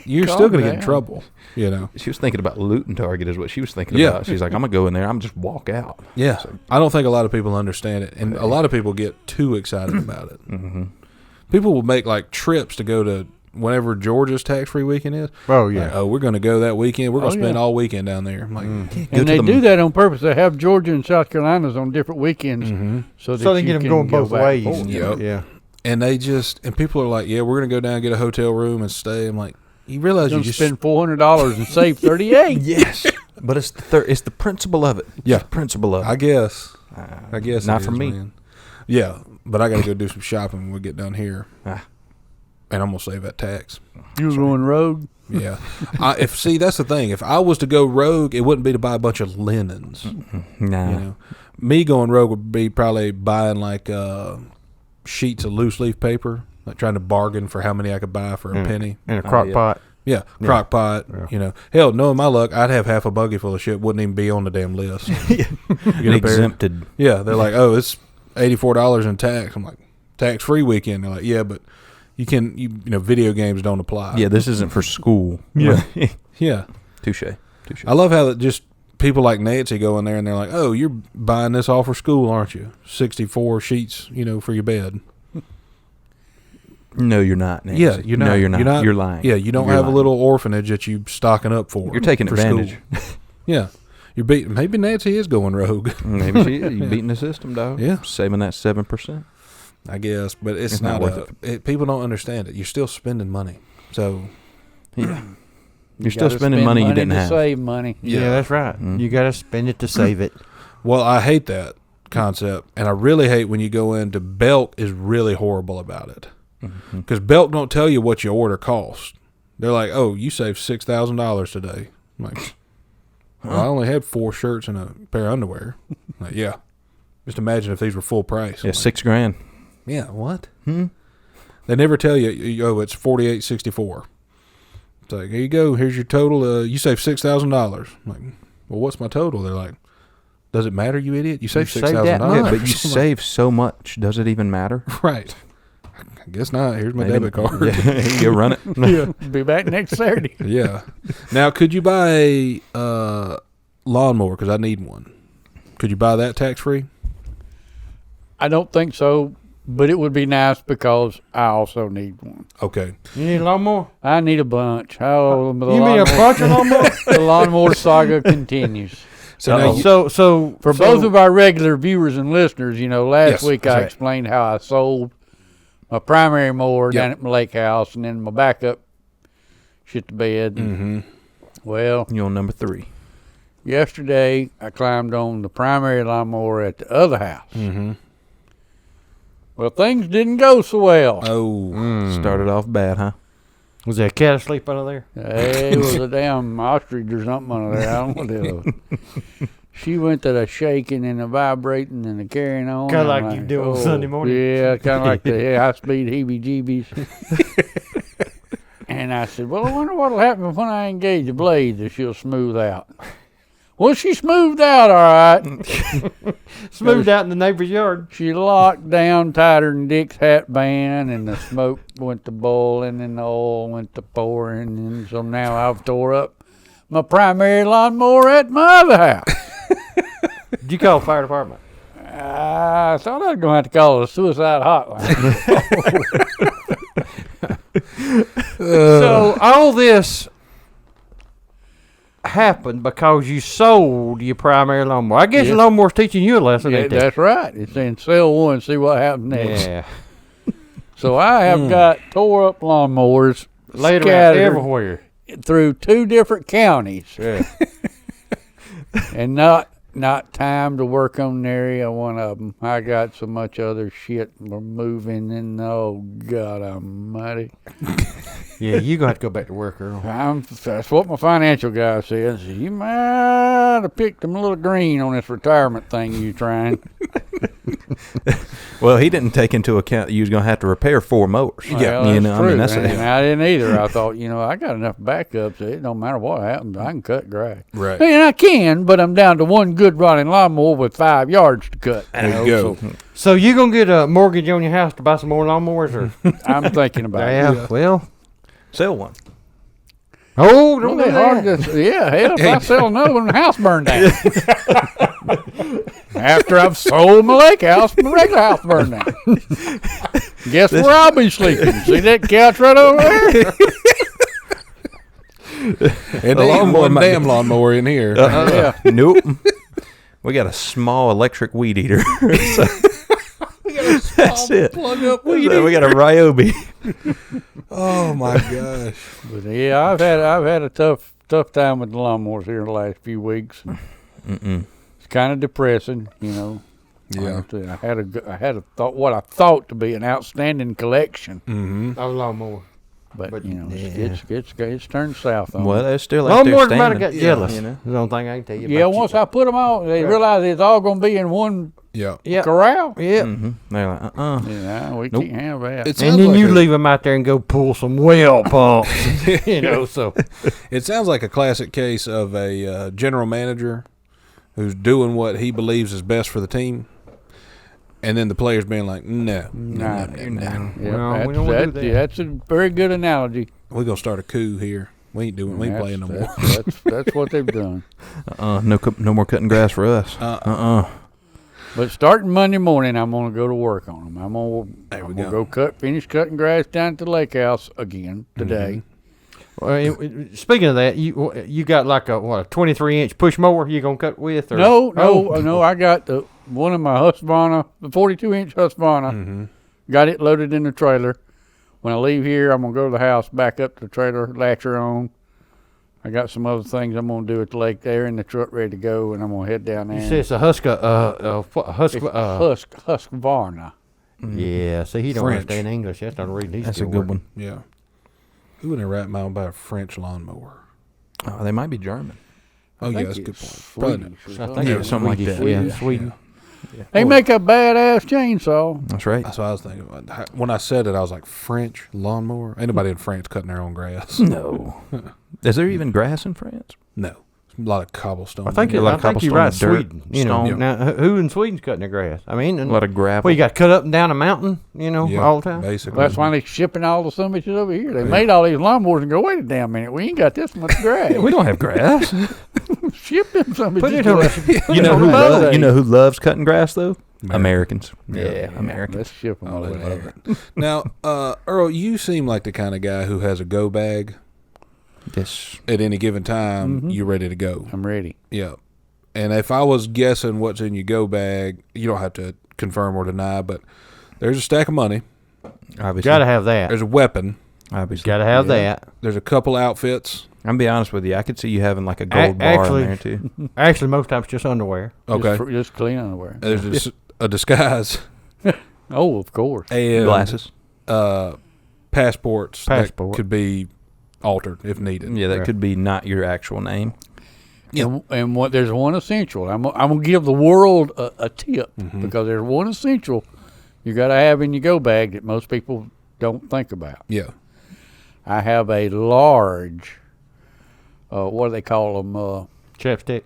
Speaker 1: you're still going to get in
Speaker 2: down.
Speaker 1: trouble,
Speaker 4: She was thinking about looting Target is what she was thinking
Speaker 1: Yeah.
Speaker 4: about. She's like, I'm going to go in there. I'm just walk out.
Speaker 1: Yeah. I don't think a lot of people understand it. And a lot of people get too excited about it.
Speaker 4: Mm-hmm.
Speaker 1: People will make like trips to go to whenever Georgia's tax-free weekend is.
Speaker 3: Oh,
Speaker 1: Like,
Speaker 3: yeah.
Speaker 1: oh, we're going to go that weekend. We're going to spend
Speaker 2: yeah.
Speaker 1: all weekend down there. I'm like,
Speaker 2: And they do that on purpose. They have Georgia and South Carolinas on different weekends so that
Speaker 3: So they
Speaker 2: you
Speaker 3: get them
Speaker 2: can
Speaker 3: going
Speaker 2: go
Speaker 3: both
Speaker 2: back and
Speaker 3: ways.
Speaker 2: forth.
Speaker 1: Yep.
Speaker 3: Yeah.
Speaker 1: and and people are like, yeah, we're going to go down and get a hotel room and stay. I'm like, you realize
Speaker 2: You're
Speaker 1: you
Speaker 2: gonna
Speaker 1: just
Speaker 2: spend $400 and save 38.
Speaker 4: Yes. But it's it's the principle of it. It's
Speaker 1: Yeah.
Speaker 4: the principle of it.
Speaker 1: I guess
Speaker 4: Not
Speaker 1: it
Speaker 4: for
Speaker 1: is,
Speaker 4: me.
Speaker 1: man. Yeah, but I got to go do some shopping when we get down here.
Speaker 4: Ah.
Speaker 1: And I'm going to save that tax.
Speaker 2: You were going rogue.
Speaker 1: Yeah. That's the thing. If I was to go rogue, it wouldn't be to buy a bunch of linens.
Speaker 4: Nah.
Speaker 1: Me going rogue would be probably buying like sheets of loose leaf paper, like trying to bargain for how many I could buy for a penny.
Speaker 3: And a crock
Speaker 4: yeah.
Speaker 3: pot.
Speaker 1: Yeah, crock pot.
Speaker 3: Yeah.
Speaker 1: Hell, knowing my luck, I'd have half a buggy full of shit. Wouldn't even be on the damn list.
Speaker 4: Exempted.
Speaker 1: Yeah, they're like, oh, it's $84 in tax. I'm like, tax-free weekend. They're like, yeah, but you can, video games don't apply.
Speaker 4: Yeah, this isn't for school.
Speaker 1: Yeah. Yeah.
Speaker 4: Touche.
Speaker 1: I love how that just people like Nancy go in there and they're like, oh, you're buying this all for school, aren't you? 64 sheets, for your bed.
Speaker 4: No, you're not. Nancy.
Speaker 1: Yeah, you're not.
Speaker 4: No, you're not. You're lying.
Speaker 1: Yeah, you don't
Speaker 4: You're
Speaker 1: have
Speaker 4: lying.
Speaker 1: a little orphanage that you stocking up for.
Speaker 4: You're taking
Speaker 1: for
Speaker 4: advantage.
Speaker 1: school. Yeah. Maybe Nancy is going rogue.
Speaker 4: Maybe she is. You beating the system, dog.
Speaker 1: Yeah.
Speaker 4: Saving that 7%.
Speaker 1: I guess, but it's
Speaker 4: not
Speaker 1: not
Speaker 4: worth
Speaker 1: people don't understand it. You're still spending money. So,
Speaker 4: Yeah.
Speaker 2: You
Speaker 4: You're still
Speaker 2: gotta
Speaker 4: spending
Speaker 2: spend
Speaker 4: money you didn't
Speaker 2: to
Speaker 4: have.
Speaker 2: save money.
Speaker 3: Yeah, that's right. You got to spend it to save it.
Speaker 1: well, I hate that concept, and I really hate when you go into Belk is really horrible about it. Because Belk don't tell you what your order costs. They're like, oh, you saved $6,000 today. I'm like, well, I only had 4 shirts and a pair of underwear. Like, yeah. Just imagine if these were full price.
Speaker 4: Yeah,
Speaker 1: I'm like,
Speaker 4: $6,000.
Speaker 1: yeah, what? They never tell you, oh, it's $48.64. It's like, here you go. Here's your total. You saved $6,000. I'm like, well, what's my total? They're like, does it matter, you idiot? You saved
Speaker 3: saved that
Speaker 1: $6,000.
Speaker 4: Yeah,
Speaker 3: much.
Speaker 4: but you save so much. Does it even matter?
Speaker 1: Right. I guess not. Here's my
Speaker 4: Maybe-
Speaker 1: debit card.
Speaker 4: Yeah, here you go run it.
Speaker 2: Yeah, be back next Saturday.
Speaker 1: Yeah. Now, could you buy a lawnmower? Because I need one. Could you buy that tax free?
Speaker 2: I don't think so, but it would be nice because I also need one.
Speaker 1: Okay.
Speaker 3: You need a lawnmower?
Speaker 2: I need a bunch. Oh, the
Speaker 3: You mean a bunch of lawnmower?
Speaker 2: the lawnmower saga continues.
Speaker 1: So now
Speaker 3: So
Speaker 2: For both of our regular viewers and listeners, last
Speaker 1: Yes,
Speaker 2: week
Speaker 1: that's
Speaker 2: I
Speaker 1: right.
Speaker 2: explained how I sold my primary mower
Speaker 1: Yep.
Speaker 2: down at my lake house, and then my backup shit the bed.
Speaker 1: Mm-hmm.
Speaker 2: Well,
Speaker 4: You're on number 3.
Speaker 2: yesterday I climbed on the primary lawnmower at the other house.
Speaker 1: Mm-hmm.
Speaker 2: Well, things didn't go so well.
Speaker 1: Oh.
Speaker 4: Started off bad, huh?
Speaker 3: Was there a cat asleep under there?
Speaker 2: It was a damn ostrich or something under there. I don't know what it was. She went to the shaking and the vibrating and the carrying on.
Speaker 3: Kinda
Speaker 2: I'm
Speaker 3: like you do on Sunday morning.
Speaker 2: Yeah, kind of like the high-speed heebie-jeebies. And I said, well, I wonder what'll happen when I engage the blade that she'll smooth out. Well, she smoothed out all right.
Speaker 3: Smoothed out in the neighbor's yard.
Speaker 2: She locked down tighter than Dick's hat band, and the smoke went to boiling, and the oil went to pouring, and so now I've tore up my primary lawnmower at my other house.
Speaker 3: Did you call the fire department?
Speaker 2: I thought I was going to have to call a suicide hotline.
Speaker 3: So all this happened because you sold your primary lawnmower. I guess the lawnmower's teaching you a lesson.
Speaker 2: Yeah,
Speaker 3: ain't it?
Speaker 2: that's right. It's saying sell one, see what happens next.
Speaker 3: Yeah.
Speaker 2: So I have got tore up lawnmowers
Speaker 3: Laid around
Speaker 2: scattered
Speaker 3: everywhere.
Speaker 2: through 2 different counties,
Speaker 3: Yeah.
Speaker 2: and not time to work on nary a one of them. I got so much other shit we're moving, and oh God Almighty,
Speaker 3: Yeah, you gonna have to go back to work, Earl.
Speaker 2: that's what my financial guy says. You might have picked them a little green on this retirement thing you trying.
Speaker 4: Well, he didn't take into account that you was gonna have to repair 4 mowers.
Speaker 2: Well,
Speaker 4: you
Speaker 2: that's
Speaker 4: know,
Speaker 2: true.
Speaker 4: I mean, that's
Speaker 2: And I didn't either. I thought, I got enough backups that it don't matter what happens, I can cut grass.
Speaker 1: Right.
Speaker 2: And I can, but I'm down to one good running lawnmower with 5 yards to cut.
Speaker 1: There you go.
Speaker 3: So you gonna get a mortgage on your house to buy some more lawnmowers, or?
Speaker 2: I'm thinking about it.
Speaker 3: Yeah. Well.
Speaker 4: sell one.
Speaker 3: Oh,
Speaker 2: Well,
Speaker 3: don't
Speaker 2: they
Speaker 3: do
Speaker 2: hard
Speaker 3: that.
Speaker 2: to, hell, if I sell another one, the house burned down. After I've sold my lake house, my regular house burned down. Guess where I'll be sleeping? See that couch right over there?
Speaker 1: And they ain't one damn lawnmower in here.
Speaker 2: Yeah.
Speaker 4: Nope. We got a small electric weed eater. That's it.
Speaker 1: Plug up
Speaker 4: We got a Ryobi.
Speaker 1: Oh my gosh.
Speaker 2: But yeah, I've had a tough time with the lawnmowers here the last few weeks. It's kind of depressing,
Speaker 1: Yeah.
Speaker 2: I had what I thought to be an outstanding collection,
Speaker 1: Mm-hmm.
Speaker 3: A lawnmower.
Speaker 2: but
Speaker 3: yeah.
Speaker 2: it's turned south on me.
Speaker 4: Well, they're still out there
Speaker 3: Lawnmowers might have
Speaker 4: standing.
Speaker 3: got jealous.
Speaker 4: You know?
Speaker 3: That's the only thing I can tell you.
Speaker 2: Yeah,
Speaker 3: about
Speaker 2: once I put them on, they realized it's all going to be in one
Speaker 1: Yeah.
Speaker 3: Yeah.
Speaker 2: corral.
Speaker 3: Yeah.
Speaker 4: They're like,
Speaker 2: Yeah, we
Speaker 4: Nope.
Speaker 2: can't have that.
Speaker 1: It
Speaker 3: And
Speaker 1: sounds
Speaker 3: then
Speaker 1: like
Speaker 3: you leave them out there and go pull some well pumps. So.
Speaker 1: It sounds like a classic case of a general manager who's doing what he believes is best for the team, and then the players being like, no.
Speaker 2: Nah.
Speaker 3: No,
Speaker 2: Yeah,
Speaker 3: we don't wanna do that.
Speaker 2: That's a very good analogy.
Speaker 1: We're going to start a coup here. We ain't playing no more.
Speaker 2: That's what they've done.
Speaker 4: no more cutting grass for us.
Speaker 2: But starting Monday morning, I'm going to go to work on them. I'm going to go finish cutting grass down at the lake house again today.
Speaker 3: Well, speaking of that, you got like a 23-inch push mower you gonna cut with? Or?
Speaker 2: No. I got one of my Husqvarna, the 42-inch Husqvarna.
Speaker 1: Mm-hmm.
Speaker 2: Got it loaded in the trailer. When I leave here, I'm gonna go to the house, back up the trailer, latch her on. I got some other things I'm gonna do at the lake there in the truck, ready to go, and I'm gonna head down there.
Speaker 3: You say it's a Husqvarna. Yeah, see, he don't
Speaker 1: French.
Speaker 3: understand English. That's not reading.
Speaker 4: That's a good one.
Speaker 1: Yeah. Who would have write mine about a French lawnmower?
Speaker 4: They might be German.
Speaker 1: Oh, yeah, that's a good point. Probably
Speaker 2: Swedish.
Speaker 1: not.
Speaker 2: or
Speaker 4: I think it was something like that.
Speaker 3: Yeah,
Speaker 4: Yeah.
Speaker 3: Sweden.
Speaker 2: They make a badass chainsaw.
Speaker 4: That's right.
Speaker 1: That's what I was thinking about. When I said it, I was like, French lawnmower? Ain't nobody in France cutting their own grass.
Speaker 4: No. Is there even grass in France?
Speaker 1: No. A lot of cobblestone.
Speaker 3: I think
Speaker 4: A lot of
Speaker 3: you're
Speaker 4: cobblestone,
Speaker 3: right.
Speaker 4: dirt,
Speaker 3: Sweden. You know,
Speaker 4: stone.
Speaker 3: now who in Sweden's cutting their grass? I mean,
Speaker 4: A lot of gravel.
Speaker 3: well, you got cut up and down a mountain. You know,
Speaker 1: Yeah,
Speaker 3: all the time.
Speaker 1: basically.
Speaker 2: That's why they're shipping all the summits over here. They made all these lawnmowers and go, wait a damn minute, we ain't got this much grass.
Speaker 4: we don't have grass.
Speaker 2: Ship them summits.
Speaker 3: Put it on.
Speaker 4: you know who
Speaker 2: Monday.
Speaker 4: you know who loves cutting grass though? Americans.
Speaker 1: Yeah.
Speaker 4: Americans.
Speaker 2: Let's ship them
Speaker 1: Oh,
Speaker 2: over
Speaker 1: they love
Speaker 2: there.
Speaker 1: it. Now, Earl, you seem like the kind of guy who has a go bag
Speaker 4: Yes.
Speaker 1: at any given time. You're ready to go.
Speaker 2: I'm ready.
Speaker 1: Yeah. And if I was guessing what's in your go bag, you don't have to confirm or deny, but there's a stack of money.
Speaker 4: Obviously.
Speaker 3: Gotta have that.
Speaker 1: There's a weapon.
Speaker 4: Obviously.
Speaker 3: Gotta have that.
Speaker 1: There's a couple outfits.
Speaker 4: I'm gonna be honest with you. I could see you having like a gold bar
Speaker 3: actually-
Speaker 4: in there too.
Speaker 3: Actually, most times just underwear.
Speaker 1: Okay.
Speaker 2: Just clean underwear.
Speaker 1: There's a disguise
Speaker 2: Oh, of course.
Speaker 1: and
Speaker 4: Glasses.
Speaker 1: passports
Speaker 3: Passport.
Speaker 1: that could be altered if needed.
Speaker 4: Yeah, that
Speaker 3: Right.
Speaker 4: could be not your actual name.
Speaker 2: And what there's one essential. I'm gonna give the world a tip because there's one essential you got to have in your go bag that most people don't think about.
Speaker 1: Yeah.
Speaker 2: I have a large, what do they call them?
Speaker 3: Chapstick.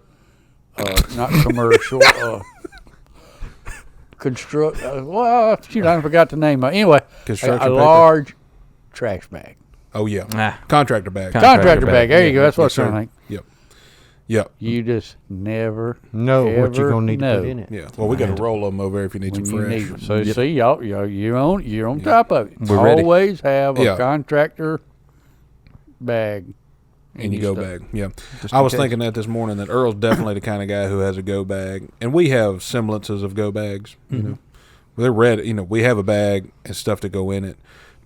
Speaker 2: Not commercial. Construct. Well, shoot, I forgot the name. Anyway,
Speaker 1: Construction
Speaker 2: a
Speaker 1: paper.
Speaker 2: large trash bag.
Speaker 1: Oh, yeah.
Speaker 4: Ah.
Speaker 1: Contractor bag.
Speaker 4: Contractor
Speaker 2: Contractor bag.
Speaker 4: bag.
Speaker 2: There you go.
Speaker 1: Yeah,
Speaker 2: That's what
Speaker 1: yes,
Speaker 2: I'm
Speaker 1: sir.
Speaker 2: trying to think.
Speaker 1: Yep. Yep.
Speaker 2: You just never
Speaker 3: Know what you're
Speaker 2: ever
Speaker 3: gonna need to
Speaker 2: know
Speaker 3: put in it.
Speaker 1: Yeah. Well, we got to roll them over if you need
Speaker 2: when
Speaker 1: some
Speaker 2: you
Speaker 1: fresh.
Speaker 2: need them. So see, you're on
Speaker 1: Yeah.
Speaker 2: top of it.
Speaker 4: We're ready.
Speaker 2: Always have a
Speaker 1: Yeah.
Speaker 2: contractor bag.
Speaker 1: And you
Speaker 2: your
Speaker 1: go
Speaker 2: stuff.
Speaker 1: bag. Yeah.
Speaker 4: Just
Speaker 1: I
Speaker 4: in
Speaker 1: was
Speaker 4: case.
Speaker 1: thinking that this morning that Earl's definitely the kind of guy who has a go bag, and we have semblances of go bags. You know, they're red. You know, we have a bag and stuff to go in it.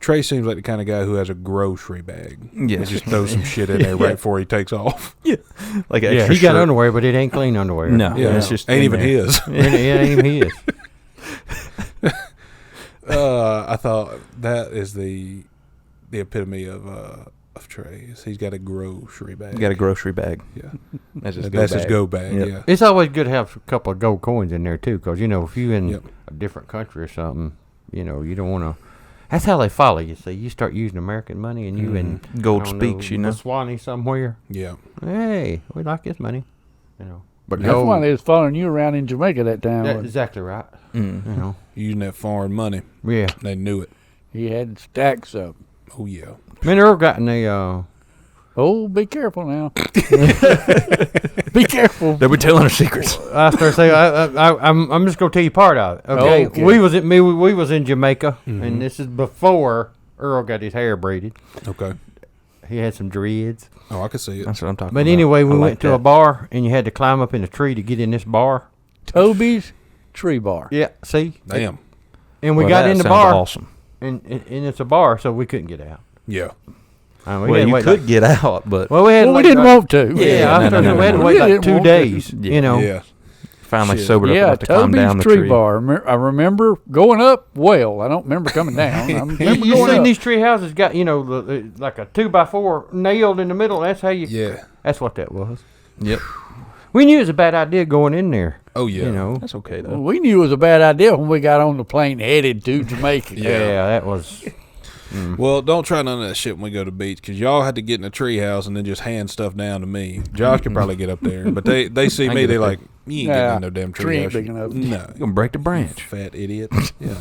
Speaker 1: Trey seems like the kind of guy who has a grocery bag.
Speaker 4: Yeah.
Speaker 1: He just throws some shit in there right before he takes off.
Speaker 4: Like
Speaker 3: Yeah,
Speaker 4: extra
Speaker 3: he got
Speaker 4: shirt.
Speaker 3: underwear, but it ain't clean underwear.
Speaker 4: No.
Speaker 1: Yeah,
Speaker 4: it's just
Speaker 1: ain't
Speaker 4: in
Speaker 1: even
Speaker 4: there.
Speaker 1: his.
Speaker 3: it ain't even his.
Speaker 1: I thought that is the epitome of Trey. Is he's got a grocery bag.
Speaker 4: You got a grocery bag.
Speaker 1: Yeah,
Speaker 4: That's his
Speaker 1: that's
Speaker 4: go
Speaker 1: his
Speaker 4: bag.
Speaker 1: go bag.
Speaker 4: Yep.
Speaker 1: Yeah.
Speaker 3: It's always good to have a couple of gold coins in there too, because if you in
Speaker 1: Yep.
Speaker 3: a different country or something, you don't want to. That's how they follow you. See, you start using American money, and you in
Speaker 4: Gold
Speaker 3: I don't
Speaker 4: speaks, you know.
Speaker 3: Botswana somewhere.
Speaker 1: Yeah.
Speaker 3: Hey, we like this money, But
Speaker 2: That's why they was following you around in Jamaica that time.
Speaker 3: That's exactly right.
Speaker 4: Mm.
Speaker 1: Using that foreign money,
Speaker 3: Yeah.
Speaker 1: they knew it.
Speaker 2: He had stacks of 'em.
Speaker 1: Oh yeah.
Speaker 3: Me and Earl got in a.
Speaker 2: Oh, be careful now. Be careful.
Speaker 4: They were telling us secrets.
Speaker 3: I start saying I'm just gonna tell you part of it. Okay,
Speaker 2: Okay.
Speaker 3: we was in Jamaica, and this is before Earl got his hair braided.
Speaker 1: Okay.
Speaker 3: He had some dreads.
Speaker 1: Oh, I can see it.
Speaker 4: That's what I'm talking
Speaker 3: But
Speaker 4: about.
Speaker 3: anyway, we
Speaker 4: I like
Speaker 3: went to
Speaker 4: that.
Speaker 3: a bar, and you had to climb up in a tree to get in this bar.
Speaker 2: Toby's Tree Bar.
Speaker 3: Yeah, see,
Speaker 1: Damn.
Speaker 3: and we
Speaker 4: Well,
Speaker 3: got
Speaker 4: that
Speaker 3: in the
Speaker 4: sounds
Speaker 3: bar,
Speaker 4: Awesome.
Speaker 3: and it's a bar, so we couldn't get out.
Speaker 1: Yeah.
Speaker 4: Well,
Speaker 3: had to
Speaker 4: you
Speaker 3: wait
Speaker 4: could
Speaker 3: like-
Speaker 4: get out, but
Speaker 3: Well, we had.
Speaker 2: Well, we
Speaker 3: like-
Speaker 2: didn't want to.
Speaker 3: Yeah,
Speaker 4: Yeah,
Speaker 3: I
Speaker 4: no,
Speaker 3: thought
Speaker 4: no,
Speaker 3: we had to
Speaker 4: no.
Speaker 3: wait
Speaker 2: We
Speaker 3: like
Speaker 2: didn't
Speaker 3: 2
Speaker 2: want to.
Speaker 3: days.
Speaker 4: Yeah.
Speaker 1: Yeah.
Speaker 4: finally
Speaker 1: Shit.
Speaker 4: sobered up
Speaker 2: Yeah,
Speaker 4: enough to climb down the
Speaker 2: Toby's
Speaker 4: tree.
Speaker 2: Bar. I remember going up. Well, I don't remember coming down. I remember
Speaker 3: You
Speaker 2: going
Speaker 3: seen
Speaker 2: up.
Speaker 3: these tree houses got like a 2x4 nailed in the middle? That's how you.
Speaker 1: Yeah.
Speaker 3: That's what that was.
Speaker 4: Yep.
Speaker 3: We knew it was a bad idea going in there.
Speaker 1: Oh yeah.
Speaker 4: That's okay, though.
Speaker 2: Well, we knew it was a bad idea when we got on the plane headed to Jamaica.
Speaker 1: Yeah.
Speaker 3: That was.
Speaker 1: Well, don't try none of that shit when we go to the beach, because y'all had to get in a treehouse and then just hand stuff down to me. Josh could probably get up there, but they see
Speaker 4: I
Speaker 1: me,
Speaker 4: get
Speaker 1: they
Speaker 4: up
Speaker 1: like, you ain't getting
Speaker 2: Yeah.
Speaker 1: in no damn
Speaker 2: Tree ain't
Speaker 1: treehouse.
Speaker 2: big enough.
Speaker 1: No,
Speaker 4: You're going to break the branch.
Speaker 1: fat idiot. Yeah.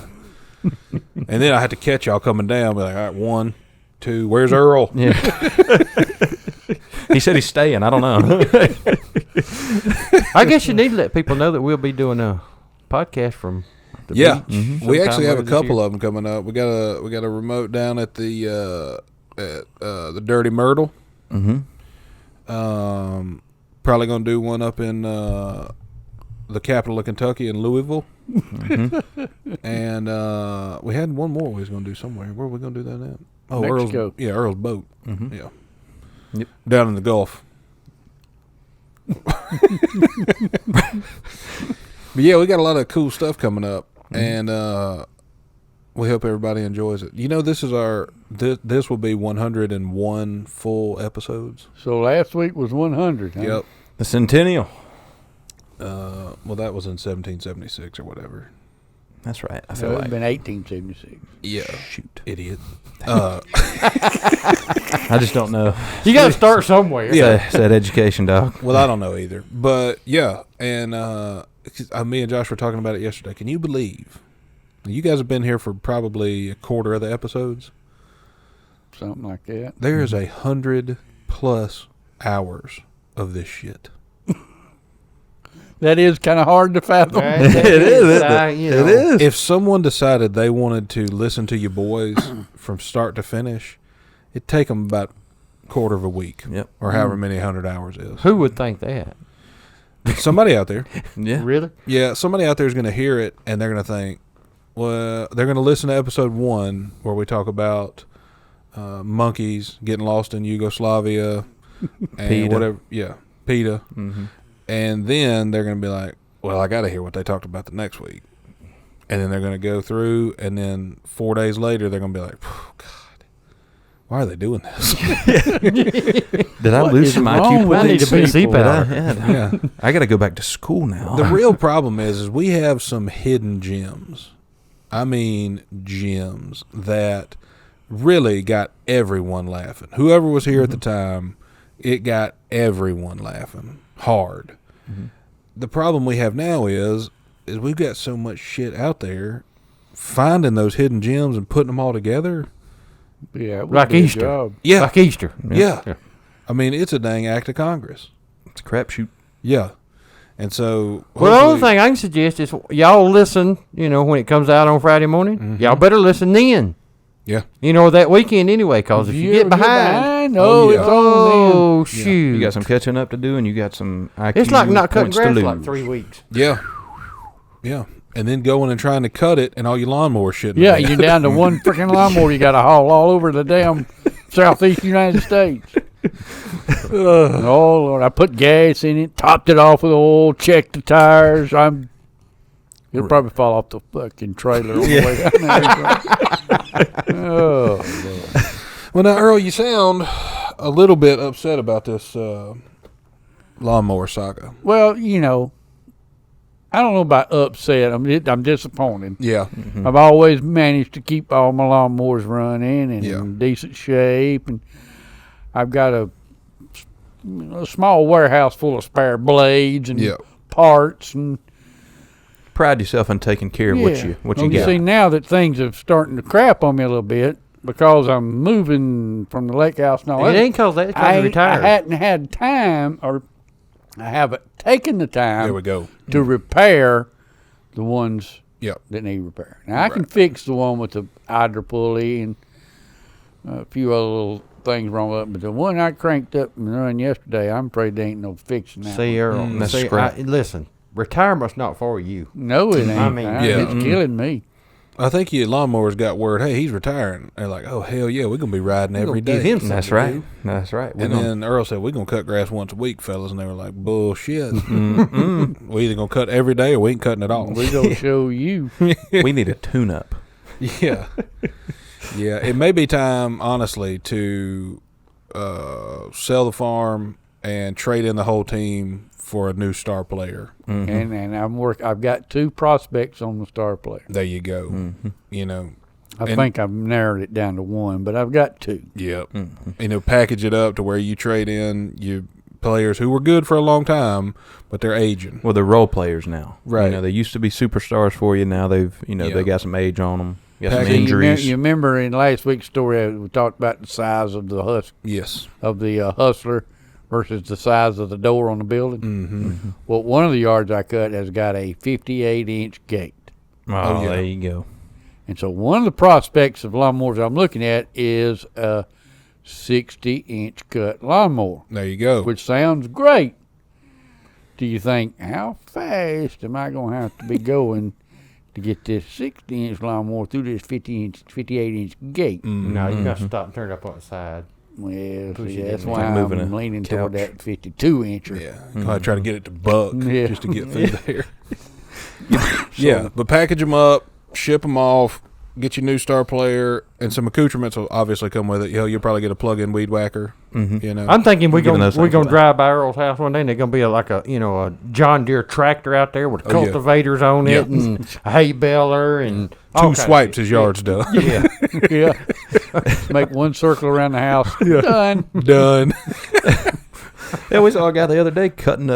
Speaker 1: And then I had to catch y'all coming down. Be like, all right, 1, 2, where's Earl?
Speaker 3: Yeah.
Speaker 4: He said he's staying. I don't know.
Speaker 3: I guess you need to let people know that we'll be doing a podcast from the
Speaker 1: Yeah.
Speaker 3: beach.
Speaker 1: We
Speaker 3: sometime
Speaker 1: actually have a
Speaker 3: later this
Speaker 1: couple
Speaker 3: year.
Speaker 1: of them coming up. We got a remote down at the Dirty Myrtle.
Speaker 4: Mm-hmm.
Speaker 1: Probably gonna do one up in the capital of Kentucky in Louisville. And we had one more we was gonna do somewhere. Where are we gonna do that at? Oh,
Speaker 2: Mexico.
Speaker 1: Earl's boat.
Speaker 4: Mm-hmm.
Speaker 1: Yeah.
Speaker 4: Yep.
Speaker 1: Down in the Gulf. But yeah, we got a lot of cool stuff coming up, and we hope everybody enjoys it. You know, this is this will be 101 full episodes.
Speaker 2: So last week was 100. Huh?
Speaker 1: Yep.
Speaker 4: The Centennial.
Speaker 1: Well, that was in 1776 or whatever.
Speaker 4: That's right. I
Speaker 2: So
Speaker 4: feel
Speaker 2: it's
Speaker 4: like.
Speaker 2: been 1876.
Speaker 1: Yeah.
Speaker 4: Shoot.
Speaker 1: Idiot.
Speaker 4: I just don't know.
Speaker 3: You got to start somewhere.
Speaker 1: Yeah.
Speaker 4: It's that education, dog.
Speaker 1: Well, I don't know either. But yeah, and me and Josh were talking about it yesterday. Can you believe? You guys have been here for probably a quarter of the episodes.
Speaker 2: Something like that.
Speaker 1: There is 100+ hours of this shit.
Speaker 2: That is kind of hard to fathom.
Speaker 3: It
Speaker 4: It is.
Speaker 3: It
Speaker 4: is.
Speaker 1: If someone decided they wanted to listen to you boys from start to finish, it'd take them about a quarter of a week.
Speaker 4: Yep.
Speaker 1: Or however many 100 hours is.
Speaker 3: Who would think that?
Speaker 1: Somebody out there.
Speaker 4: Yeah.
Speaker 3: Really?
Speaker 1: Yeah, somebody out there is going to hear it and they're going to think, well, they're going to listen to episode 1 where we talk about monkeys getting lost in Yugoslavia and
Speaker 4: PETA.
Speaker 1: whatever. Yeah, PETA.
Speaker 4: Mm-hmm.
Speaker 1: And then they're going to be like, well, I got to hear what they talked about the next week. And then they're going to go through, and then 4 days later, they're going to be like, oh, God, why are they doing this?
Speaker 4: Did I
Speaker 2: What
Speaker 4: lose
Speaker 2: is
Speaker 4: some
Speaker 2: wrong
Speaker 4: IQ
Speaker 2: with
Speaker 4: points?
Speaker 2: these people?
Speaker 1: Yeah.
Speaker 4: I got to go back to school now.
Speaker 1: The real problem is we have some hidden gems. I mean, gems that really got everyone laughing. Whoever was here at the time, it got everyone laughing hard. The problem we have now is we've got so much shit out there. Finding those hidden gems and putting them all together.
Speaker 2: Yeah, it would
Speaker 3: Like
Speaker 2: be a
Speaker 3: Easter.
Speaker 2: job.
Speaker 1: Yeah.
Speaker 3: Like Easter.
Speaker 1: Yeah.
Speaker 3: Yeah.
Speaker 1: I mean, it's a dang act of Congress.
Speaker 4: It's a crapshoot.
Speaker 1: Yeah. And so,
Speaker 3: Well, the only
Speaker 1: hopefully-
Speaker 3: thing I can suggest is y'all listen, when it comes out on Friday morning, y'all better listen then.
Speaker 1: Yeah.
Speaker 3: That weekend anyway, because if you get behind,
Speaker 2: oh,
Speaker 1: yeah.
Speaker 2: it's on
Speaker 3: oh, shoot.
Speaker 4: You got some catching up to do, and you got some IQ
Speaker 3: It's like not cutting
Speaker 4: points to
Speaker 3: grass for
Speaker 4: lose.
Speaker 3: like 3 weeks.
Speaker 1: Yeah. Yeah. And then going and trying to cut it and all your lawnmower shit. in
Speaker 2: Yeah,
Speaker 1: the back.
Speaker 2: you're down to one freaking lawnmower you got to haul all over the damn southeast United States. Oh, Lord. I put gas in it, topped it off with oil, checked the tires. It'll probably fall off the fucking trailer on the way down there. Oh, Lord.
Speaker 1: Well, now, Earl, you sound a little bit upset about this lawnmower saga.
Speaker 2: Well, I don't know about upset. I'm disappointed.
Speaker 1: Yeah.
Speaker 2: I've always managed to keep all my lawnmowers running and in decent shape, and I've got a small warehouse full of spare blades and parts and.
Speaker 4: Pride yourself on taking care of what you
Speaker 2: You
Speaker 4: got.
Speaker 2: see, now that things are starting to crap on me a little bit because I'm moving from the lake house and all
Speaker 3: It
Speaker 2: that.
Speaker 3: ain't because that's because
Speaker 2: I
Speaker 3: you're retired.
Speaker 2: hadn't had time, or I haven't taken the time
Speaker 1: There we go.
Speaker 2: to repair the ones
Speaker 1: Yep.
Speaker 2: that need repair. Now I can fix the one with the idler pulley and a few other little things wrong with it, but the one I cranked up and run yesterday, I'm afraid there ain't no fixing that.
Speaker 3: See, Earl,
Speaker 4: that's
Speaker 3: see,
Speaker 4: scrap.
Speaker 3: listen, retirement's not for you.
Speaker 2: No, it ain't.
Speaker 3: I mean,
Speaker 2: It's killing me.
Speaker 1: I think your lawnmowers got word, hey, he's retiring. They're like, oh, hell yeah, we're going to be riding every
Speaker 3: Give
Speaker 1: day.
Speaker 3: him something
Speaker 4: That's
Speaker 3: to
Speaker 4: right.
Speaker 3: do.
Speaker 4: That's right.
Speaker 1: And then Earl said, we're going to cut grass once a week, fellas. And they were like, bullshit. We either going to cut every day or we ain't cutting at all.
Speaker 2: We gonna show you.
Speaker 4: we need a tune-up.
Speaker 1: Yeah. Yeah. It may be time, honestly, to sell the farm and trade in the whole team for a new star player.
Speaker 2: And I've got 2 prospects on the star player.
Speaker 1: There you go.
Speaker 2: I think I've narrowed it down to 1, but I've got 2.
Speaker 1: Yep. Package it up to where you trade in your players who were good for a long time, but they're aging.
Speaker 4: Well, they're role players now.
Speaker 1: Right.
Speaker 4: They used to be superstars for you. Now they've, they got some age on them. Got some
Speaker 1: See,
Speaker 4: injuries.
Speaker 2: You remember in last week's story we talked about the size of the
Speaker 1: Yes.
Speaker 2: hustler versus the size of the door on the building.
Speaker 1: Mm-hmm.
Speaker 2: Well, one of the yards I cut has got a 58-inch gate.
Speaker 4: Oh,
Speaker 1: yeah.
Speaker 4: there you go.
Speaker 2: And so one of the prospects of lawnmowers I'm looking at is a 60-inch cut lawnmower,
Speaker 1: There you go.
Speaker 2: which sounds great. Do you think, how fast am I going to have to be going to get this 60-inch lawnmower through this 58-inch gate?
Speaker 3: No, you got to stop and turn it up on the side.
Speaker 2: Well,
Speaker 3: Push
Speaker 2: see,
Speaker 3: it
Speaker 2: that's
Speaker 3: in.
Speaker 2: why
Speaker 4: Like moving
Speaker 2: I'm
Speaker 4: a
Speaker 2: leaning toward
Speaker 4: couch.
Speaker 2: that 52-incher.
Speaker 1: Yeah. I try to get it to buck
Speaker 2: Yeah.
Speaker 1: just to get through there. Yeah. But package them up, ship them off, get your new star player, and some accoutrements will obviously come with it. You'll probably get a plug-in weed whacker.
Speaker 3: I'm thinking we're
Speaker 4: Giving
Speaker 3: gonna
Speaker 4: those things away.
Speaker 3: drive by Earl's house one day, and there's gonna be a John Deere tractor out there with
Speaker 1: Oh, yeah.
Speaker 3: cultivators on it and a hay baler and all
Speaker 1: 2
Speaker 3: kinds of
Speaker 1: swipes,
Speaker 3: shit.
Speaker 1: his yard's done.
Speaker 3: Yeah,
Speaker 2: Yeah. Make one circle around the house. Done.
Speaker 1: Done.
Speaker 4: Yeah, we saw a guy the other day cutting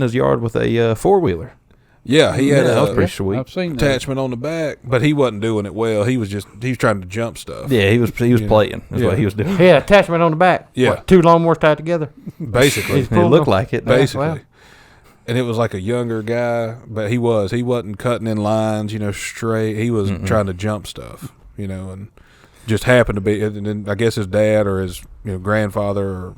Speaker 4: his yard with a four-wheeler.
Speaker 1: Yeah, he had
Speaker 4: that was
Speaker 1: a
Speaker 4: pretty sweet.
Speaker 2: I've seen that.
Speaker 1: attachment on the back, but he wasn't doing it well. He was trying to jump stuff.
Speaker 4: Yeah, he was playing. That's
Speaker 1: Yeah.
Speaker 4: what he was doing.
Speaker 3: yeah, attachment on the back.
Speaker 1: Yeah.
Speaker 3: What, 2 lawnmowers tied together.
Speaker 1: Basically.
Speaker 3: He's
Speaker 4: It looked like it.
Speaker 1: Basically.
Speaker 3: well.
Speaker 1: And it was like a younger guy, but he wasn't cutting in lines, straight. He was trying to jump stuff, and just happened to be, and then I guess his dad or his grandfather or,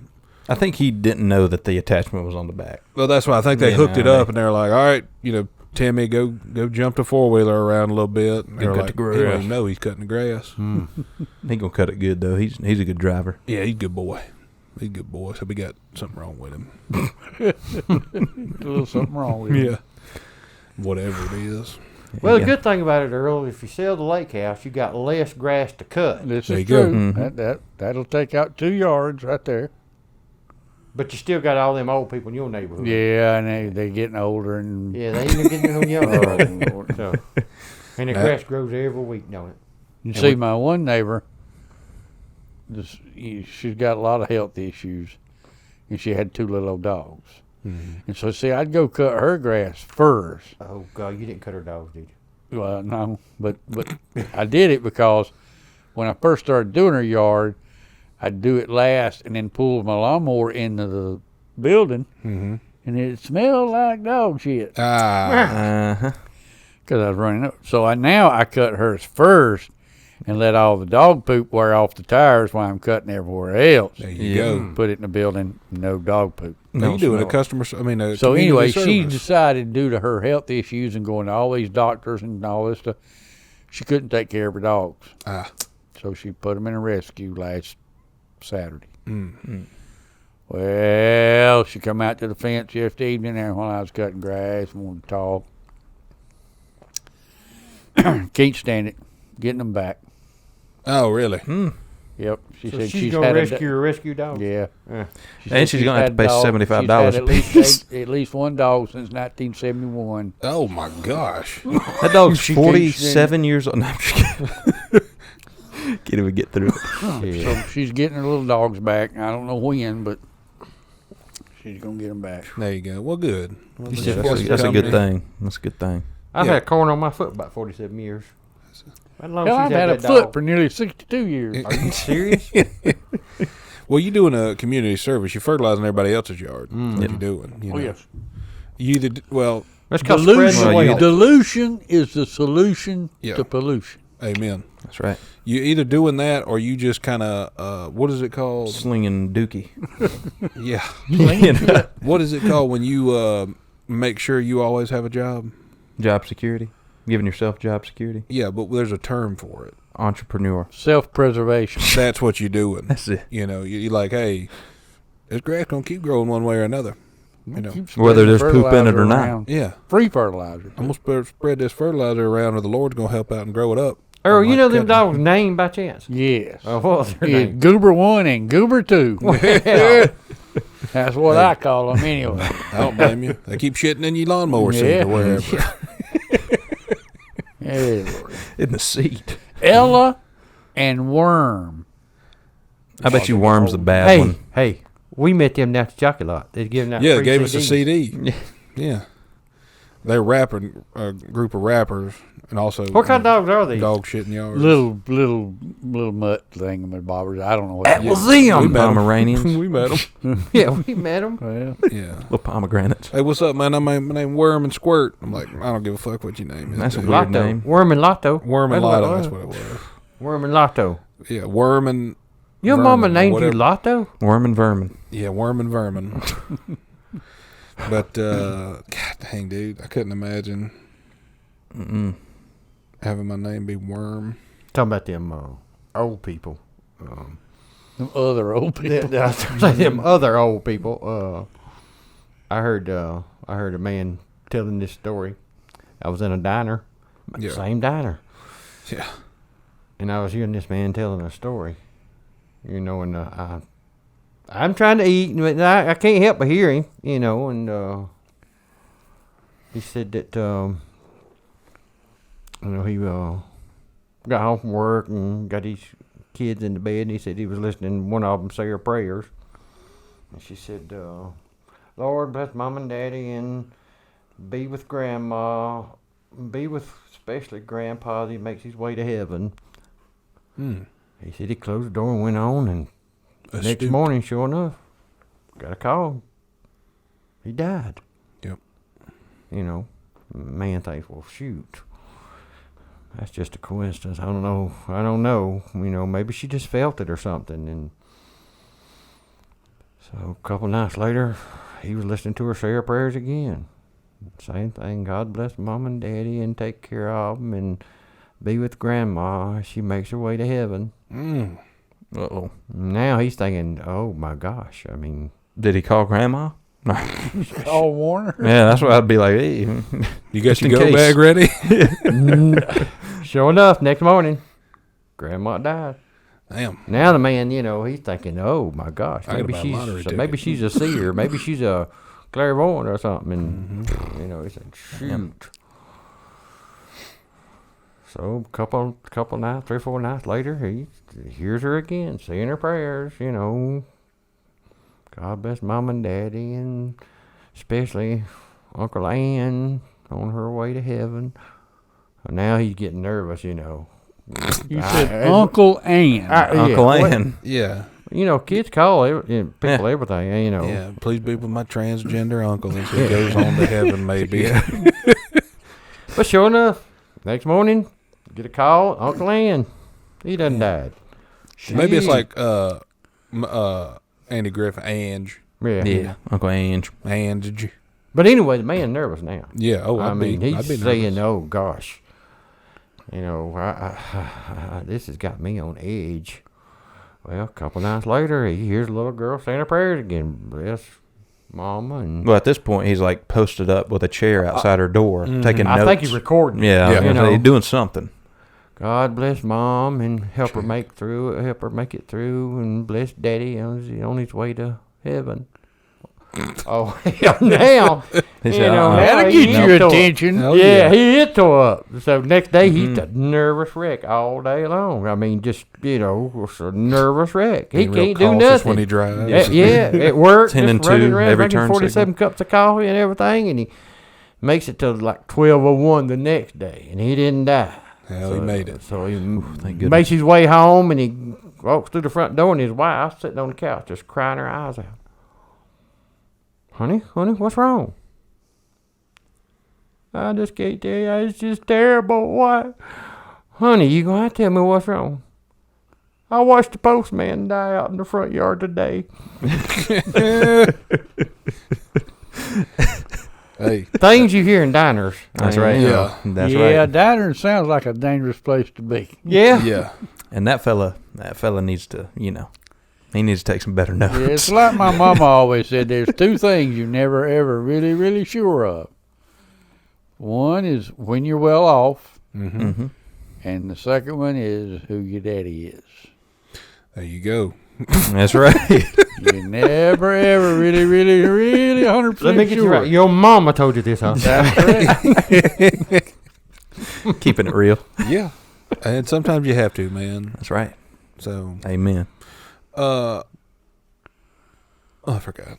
Speaker 4: I think he didn't know that the attachment was on the back.
Speaker 1: well, that's why I think they hooked it up and they were like, all right, Timmy, go jump the 4-wheeler around a little bit. And they were
Speaker 4: cut
Speaker 1: like,
Speaker 4: the grass.
Speaker 1: he don't even know he's cutting the grass.
Speaker 4: He gonna cut it good though. He's a good driver.
Speaker 1: Yeah, he's a good boy. He's a good boy. So we got something wrong with him.
Speaker 2: A little something wrong with it.
Speaker 1: Yeah. Whatever it is.
Speaker 3: Well, the
Speaker 4: Yeah.
Speaker 3: good thing about it, Earl, if you sell the lake house, you got less grass to cut,
Speaker 2: This
Speaker 1: There
Speaker 2: is
Speaker 1: you go.
Speaker 2: true.
Speaker 4: Mhm.
Speaker 2: That'll take out 2 yards right there.
Speaker 3: but you still got all them old people in your neighborhood.
Speaker 2: Yeah, and they're getting older and
Speaker 3: Yeah, they ain't getting no younger.
Speaker 2: Oh, Lord.
Speaker 3: So, and the grass grows every week, don't it?
Speaker 2: You see, my one neighbor, she's got a lot of health issues, and she had 2 little old dogs. And so, see, I'd go cut her grass first.
Speaker 3: Oh God, you didn't cut her dogs, did you?
Speaker 2: Well, no, but I did it because when I first started doing her yard, I'd do it last and then pull my lawnmower into the building,
Speaker 1: Mm-hmm.
Speaker 2: and it smelled like dog shit.
Speaker 1: Ah.
Speaker 2: Because I was running up. So I cut hers first and let all the dog poop wear off the tires while I'm cutting everywhere else.
Speaker 1: There you go.
Speaker 2: Put it in the building, no dog poop.
Speaker 1: Now you doing a customer? I mean, a
Speaker 2: So
Speaker 1: community
Speaker 2: anyway, she
Speaker 1: service.
Speaker 2: decided due to her health issues and going to all these doctors and all this stuff, she couldn't take care of her dogs. So she put them in a rescue last Saturday.
Speaker 1: Mm-hmm.
Speaker 2: Well, she come out to the fence yesterday evening there while I was cutting grass and wanted to talk. Can't stand it. Getting them back.
Speaker 1: Oh, really?
Speaker 2: Yep. She
Speaker 3: So
Speaker 2: said
Speaker 3: she's going to rescue her rescue dog?
Speaker 2: Yeah.
Speaker 4: And she's going to have to pay $75
Speaker 2: at least one dog since 1971.
Speaker 1: Oh my gosh!
Speaker 4: That dog's
Speaker 2: She
Speaker 4: 47 years old. No, I'm just kidding. Can't even get through it.
Speaker 2: So she's getting her little dogs back. I don't know when, but she's going to get them back.
Speaker 1: There you go. Well, good. Well,
Speaker 4: That's
Speaker 1: that's
Speaker 4: a good thing. That's a good thing.
Speaker 3: I've
Speaker 1: Yeah.
Speaker 3: had corn on my foot about 47 years. How long
Speaker 2: Hell,
Speaker 3: she's
Speaker 2: I've had a
Speaker 3: that
Speaker 2: foot
Speaker 3: dog?
Speaker 2: for nearly 62 years.
Speaker 3: Are you serious?
Speaker 1: Well, you're doing a community service. You're fertilizing everybody else's yard. That's what you're doing. You know.
Speaker 2: Yes.
Speaker 1: You either well,
Speaker 3: That's called spreading the wealth.
Speaker 2: Dilution is the solution
Speaker 1: Yeah.
Speaker 2: to pollution.
Speaker 1: amen.
Speaker 4: That's right.
Speaker 1: You either doing that or you just kind of what is it called?
Speaker 4: Slinging dookie.
Speaker 1: Yeah.
Speaker 4: You know,
Speaker 1: What is it called when you make sure you always have a job?
Speaker 4: job security. Giving yourself job security.
Speaker 1: Yeah, but there's a term for it.
Speaker 4: Entrepreneur.
Speaker 2: Self-preservation.
Speaker 1: That's what you're doing.
Speaker 4: That's it.
Speaker 1: You know, you're like, hey, this grass gonna keep growing one way or another. You know.
Speaker 2: Keep
Speaker 4: Whether
Speaker 2: spreading
Speaker 4: there's poop in it
Speaker 2: fertilizer
Speaker 4: or not.
Speaker 2: around.
Speaker 1: Yeah.
Speaker 2: Free fertilizer.
Speaker 1: I'm gonna spread this fertilizer around, or the Lord's gonna help out and grow it up.
Speaker 3: Earl,
Speaker 1: I'm
Speaker 3: you
Speaker 1: like
Speaker 3: know them
Speaker 1: cutting.
Speaker 3: dogs' name by chance?
Speaker 2: Yes.
Speaker 3: Oh, what was their
Speaker 2: Yeah,
Speaker 3: name?
Speaker 2: Goober 1 and Goober 2.
Speaker 3: Yeah.
Speaker 2: That's what I call them anyway.
Speaker 1: I don't blame you. They keep shitting in your lawnmower seat
Speaker 2: Yeah.
Speaker 1: or wherever.
Speaker 2: Yeah.
Speaker 4: In the seat.
Speaker 2: Ella and Worm.
Speaker 4: I bet you Worm's the bad one.
Speaker 3: Hey, we met them down at the jockey lot. They giving out
Speaker 1: Yeah,
Speaker 3: free
Speaker 1: they gave us a
Speaker 3: CDs.
Speaker 1: CD. Yeah. They're rapping, a group of rappers, and also
Speaker 3: What kind of dogs are these?
Speaker 1: dog shit in yards.
Speaker 2: Little mutt thingamabobbers. I don't know what
Speaker 4: That
Speaker 2: they
Speaker 4: was
Speaker 2: are.
Speaker 1: We
Speaker 4: them.
Speaker 1: met 'em.
Speaker 4: Pomeranians.
Speaker 1: We met them.
Speaker 3: Yeah, we met them.
Speaker 2: Well,
Speaker 1: Yeah.
Speaker 4: Little pomegranates.
Speaker 1: Hey, what's up, man? My name Worm and Squirt. I'm like, I don't give a fuck what your name is.
Speaker 4: That's a
Speaker 1: dude.
Speaker 4: weird
Speaker 3: Lotto.
Speaker 4: name.
Speaker 3: Worm and Lotto.
Speaker 1: Worm and
Speaker 3: That's what it
Speaker 1: Lotto.
Speaker 3: was.
Speaker 1: That's what it was.
Speaker 3: Worm and Lotto.
Speaker 1: Yeah, Worm and
Speaker 3: Your
Speaker 1: Vermin,
Speaker 3: mama named you
Speaker 1: whatever.
Speaker 3: Lotto?
Speaker 4: Worm and vermin.
Speaker 1: Yeah, Worm and Vermin. But God dang, dude, I couldn't imagine having my name be Worm.
Speaker 3: Talking about them old people.
Speaker 2: them other old people.
Speaker 3: Them other old people. I heard a man telling this story. I was in a diner,
Speaker 1: Yeah.
Speaker 3: same diner,
Speaker 1: Yeah.
Speaker 3: and I was hearing this man telling a story. You know, and I'm trying to eat, and I can't help but hear him. You know, and he said that you know, he got home from work and got his kids in the bed, and he said he was listening to one of them say her prayers. And she said, Lord bless Mom and Daddy, and be with Grandma, be with especially Grandpa as he makes his way to heaven. He said he closed the door and went on, and next morning, sure enough, got a call. He died.
Speaker 1: Yep.
Speaker 3: You know, man thinks, well, shoot. That's just a coincidence. I don't know. You know, maybe she just felt it or something. And so a couple nights later, he was listening to her say her prayers again. Same thing. God bless Mom and Daddy and take care of them and be with Grandma as she makes her way to heaven.
Speaker 4: Uh-oh.
Speaker 3: Now he's thinking, oh my gosh. I mean,
Speaker 4: Did he call Grandma?
Speaker 2: All Warner.
Speaker 4: Yeah, that's what I'd be like. Hey,
Speaker 1: You got
Speaker 4: Just
Speaker 1: your
Speaker 4: in
Speaker 1: go
Speaker 4: case.
Speaker 1: bag ready?
Speaker 3: sure enough, next morning, Grandma died.
Speaker 1: Damn.
Speaker 3: Now the man, you know, he's thinking, oh my gosh,
Speaker 1: I gotta
Speaker 3: maybe
Speaker 1: buy a lottery
Speaker 3: she's
Speaker 1: ticket.
Speaker 3: maybe she's a seer, maybe she's a clairvoyant or something. And you know, he's like, shoot. So couple nights, 3 or 4 nights later, he hears her again, saying her prayers. You know, God bless Mom and Daddy, and especially Uncle Ann on her way to heaven. Now he's getting nervous. You know.
Speaker 2: You said Uncle Ann.
Speaker 3: Yeah,
Speaker 4: Uncle
Speaker 3: what-
Speaker 4: Ann.
Speaker 1: Yeah.
Speaker 3: You know, kids call people everything. You know.
Speaker 1: Yeah, please be with my transgender uncle as he goes on to heaven, maybe.
Speaker 3: But sure enough, next morning, get a call, Uncle Ann, he done died.
Speaker 1: Maybe it's like Andy Griffin, Ange.
Speaker 3: Yeah.
Speaker 4: Uncle Ange.
Speaker 1: Ange.
Speaker 3: But anyway, the man nervous now.
Speaker 1: Yeah. Oh,
Speaker 3: I mean, he's
Speaker 1: I'd be
Speaker 3: saying,
Speaker 1: nervous.
Speaker 3: "Oh gosh, you know, this has got me on edge." Well, a couple nights later, he hears a little girl saying her prayers again. Bless Mama. And
Speaker 4: Well, at this point, he's like posted up with a chair outside her door, taking notes.
Speaker 3: I think he's recording.
Speaker 4: Yeah,
Speaker 3: you know,
Speaker 4: he's doing something.
Speaker 3: God bless Mom and help her make it through, and bless Daddy on his way to heaven. Oh, hell, now,
Speaker 4: He
Speaker 3: you
Speaker 4: said,
Speaker 3: know,
Speaker 2: That'll
Speaker 3: now he
Speaker 2: get
Speaker 3: hit
Speaker 2: your
Speaker 3: tore up.
Speaker 2: attention.
Speaker 1: Hell
Speaker 3: Yeah, he hit tore up. So next day, he's
Speaker 4: Mm-hmm.
Speaker 3: a nervous wreck all day long. I mean, just, you know, it's a nervous wreck. He
Speaker 1: Being real
Speaker 3: can't do
Speaker 1: cautious
Speaker 3: nothing.
Speaker 1: when he drives.
Speaker 3: Yeah, at work,
Speaker 4: 10 and
Speaker 3: just running
Speaker 4: 2
Speaker 3: around
Speaker 4: every
Speaker 3: making
Speaker 4: turn
Speaker 3: 47 cups of coffee and everything, and he makes it to like 12:01 the next day, and he didn't die.
Speaker 1: Hell, he made it.
Speaker 3: So he
Speaker 4: thank goodness.
Speaker 3: makes his way home, and he walks through the front door, and his wife sitting on the couch just crying her eyes out. Honey, what's wrong? I just can't tell you. It's just terrible. Why? Honey, you gonna have to tell me what's wrong. I watched the postman die out in the front yard today.
Speaker 1: Hey.
Speaker 3: Things you hear in diners.
Speaker 4: That's
Speaker 3: I mean,
Speaker 4: right.
Speaker 3: you know.
Speaker 1: Yeah.
Speaker 4: That's
Speaker 2: Yeah,
Speaker 4: right.
Speaker 2: diner sounds like a dangerous place to be.
Speaker 3: Yeah.
Speaker 1: Yeah.
Speaker 4: And that fella needs to, he needs to take some better notes.
Speaker 2: Yeah, it's like my mama always said, there's two things you never, ever really, really sure of. One is when you're well off,
Speaker 4: Mm-hmm.
Speaker 2: and the second one is who your daddy is.
Speaker 1: There you go.
Speaker 4: That's right.
Speaker 2: You never, ever really, really, really 100%
Speaker 3: Let me get
Speaker 2: sure.
Speaker 3: you right. Your mama told you this, huh?
Speaker 2: That's correct.
Speaker 4: Keeping it real.
Speaker 1: Yeah. And sometimes you have to, man.
Speaker 4: That's right.
Speaker 1: So,
Speaker 4: Amen.
Speaker 1: I forgot.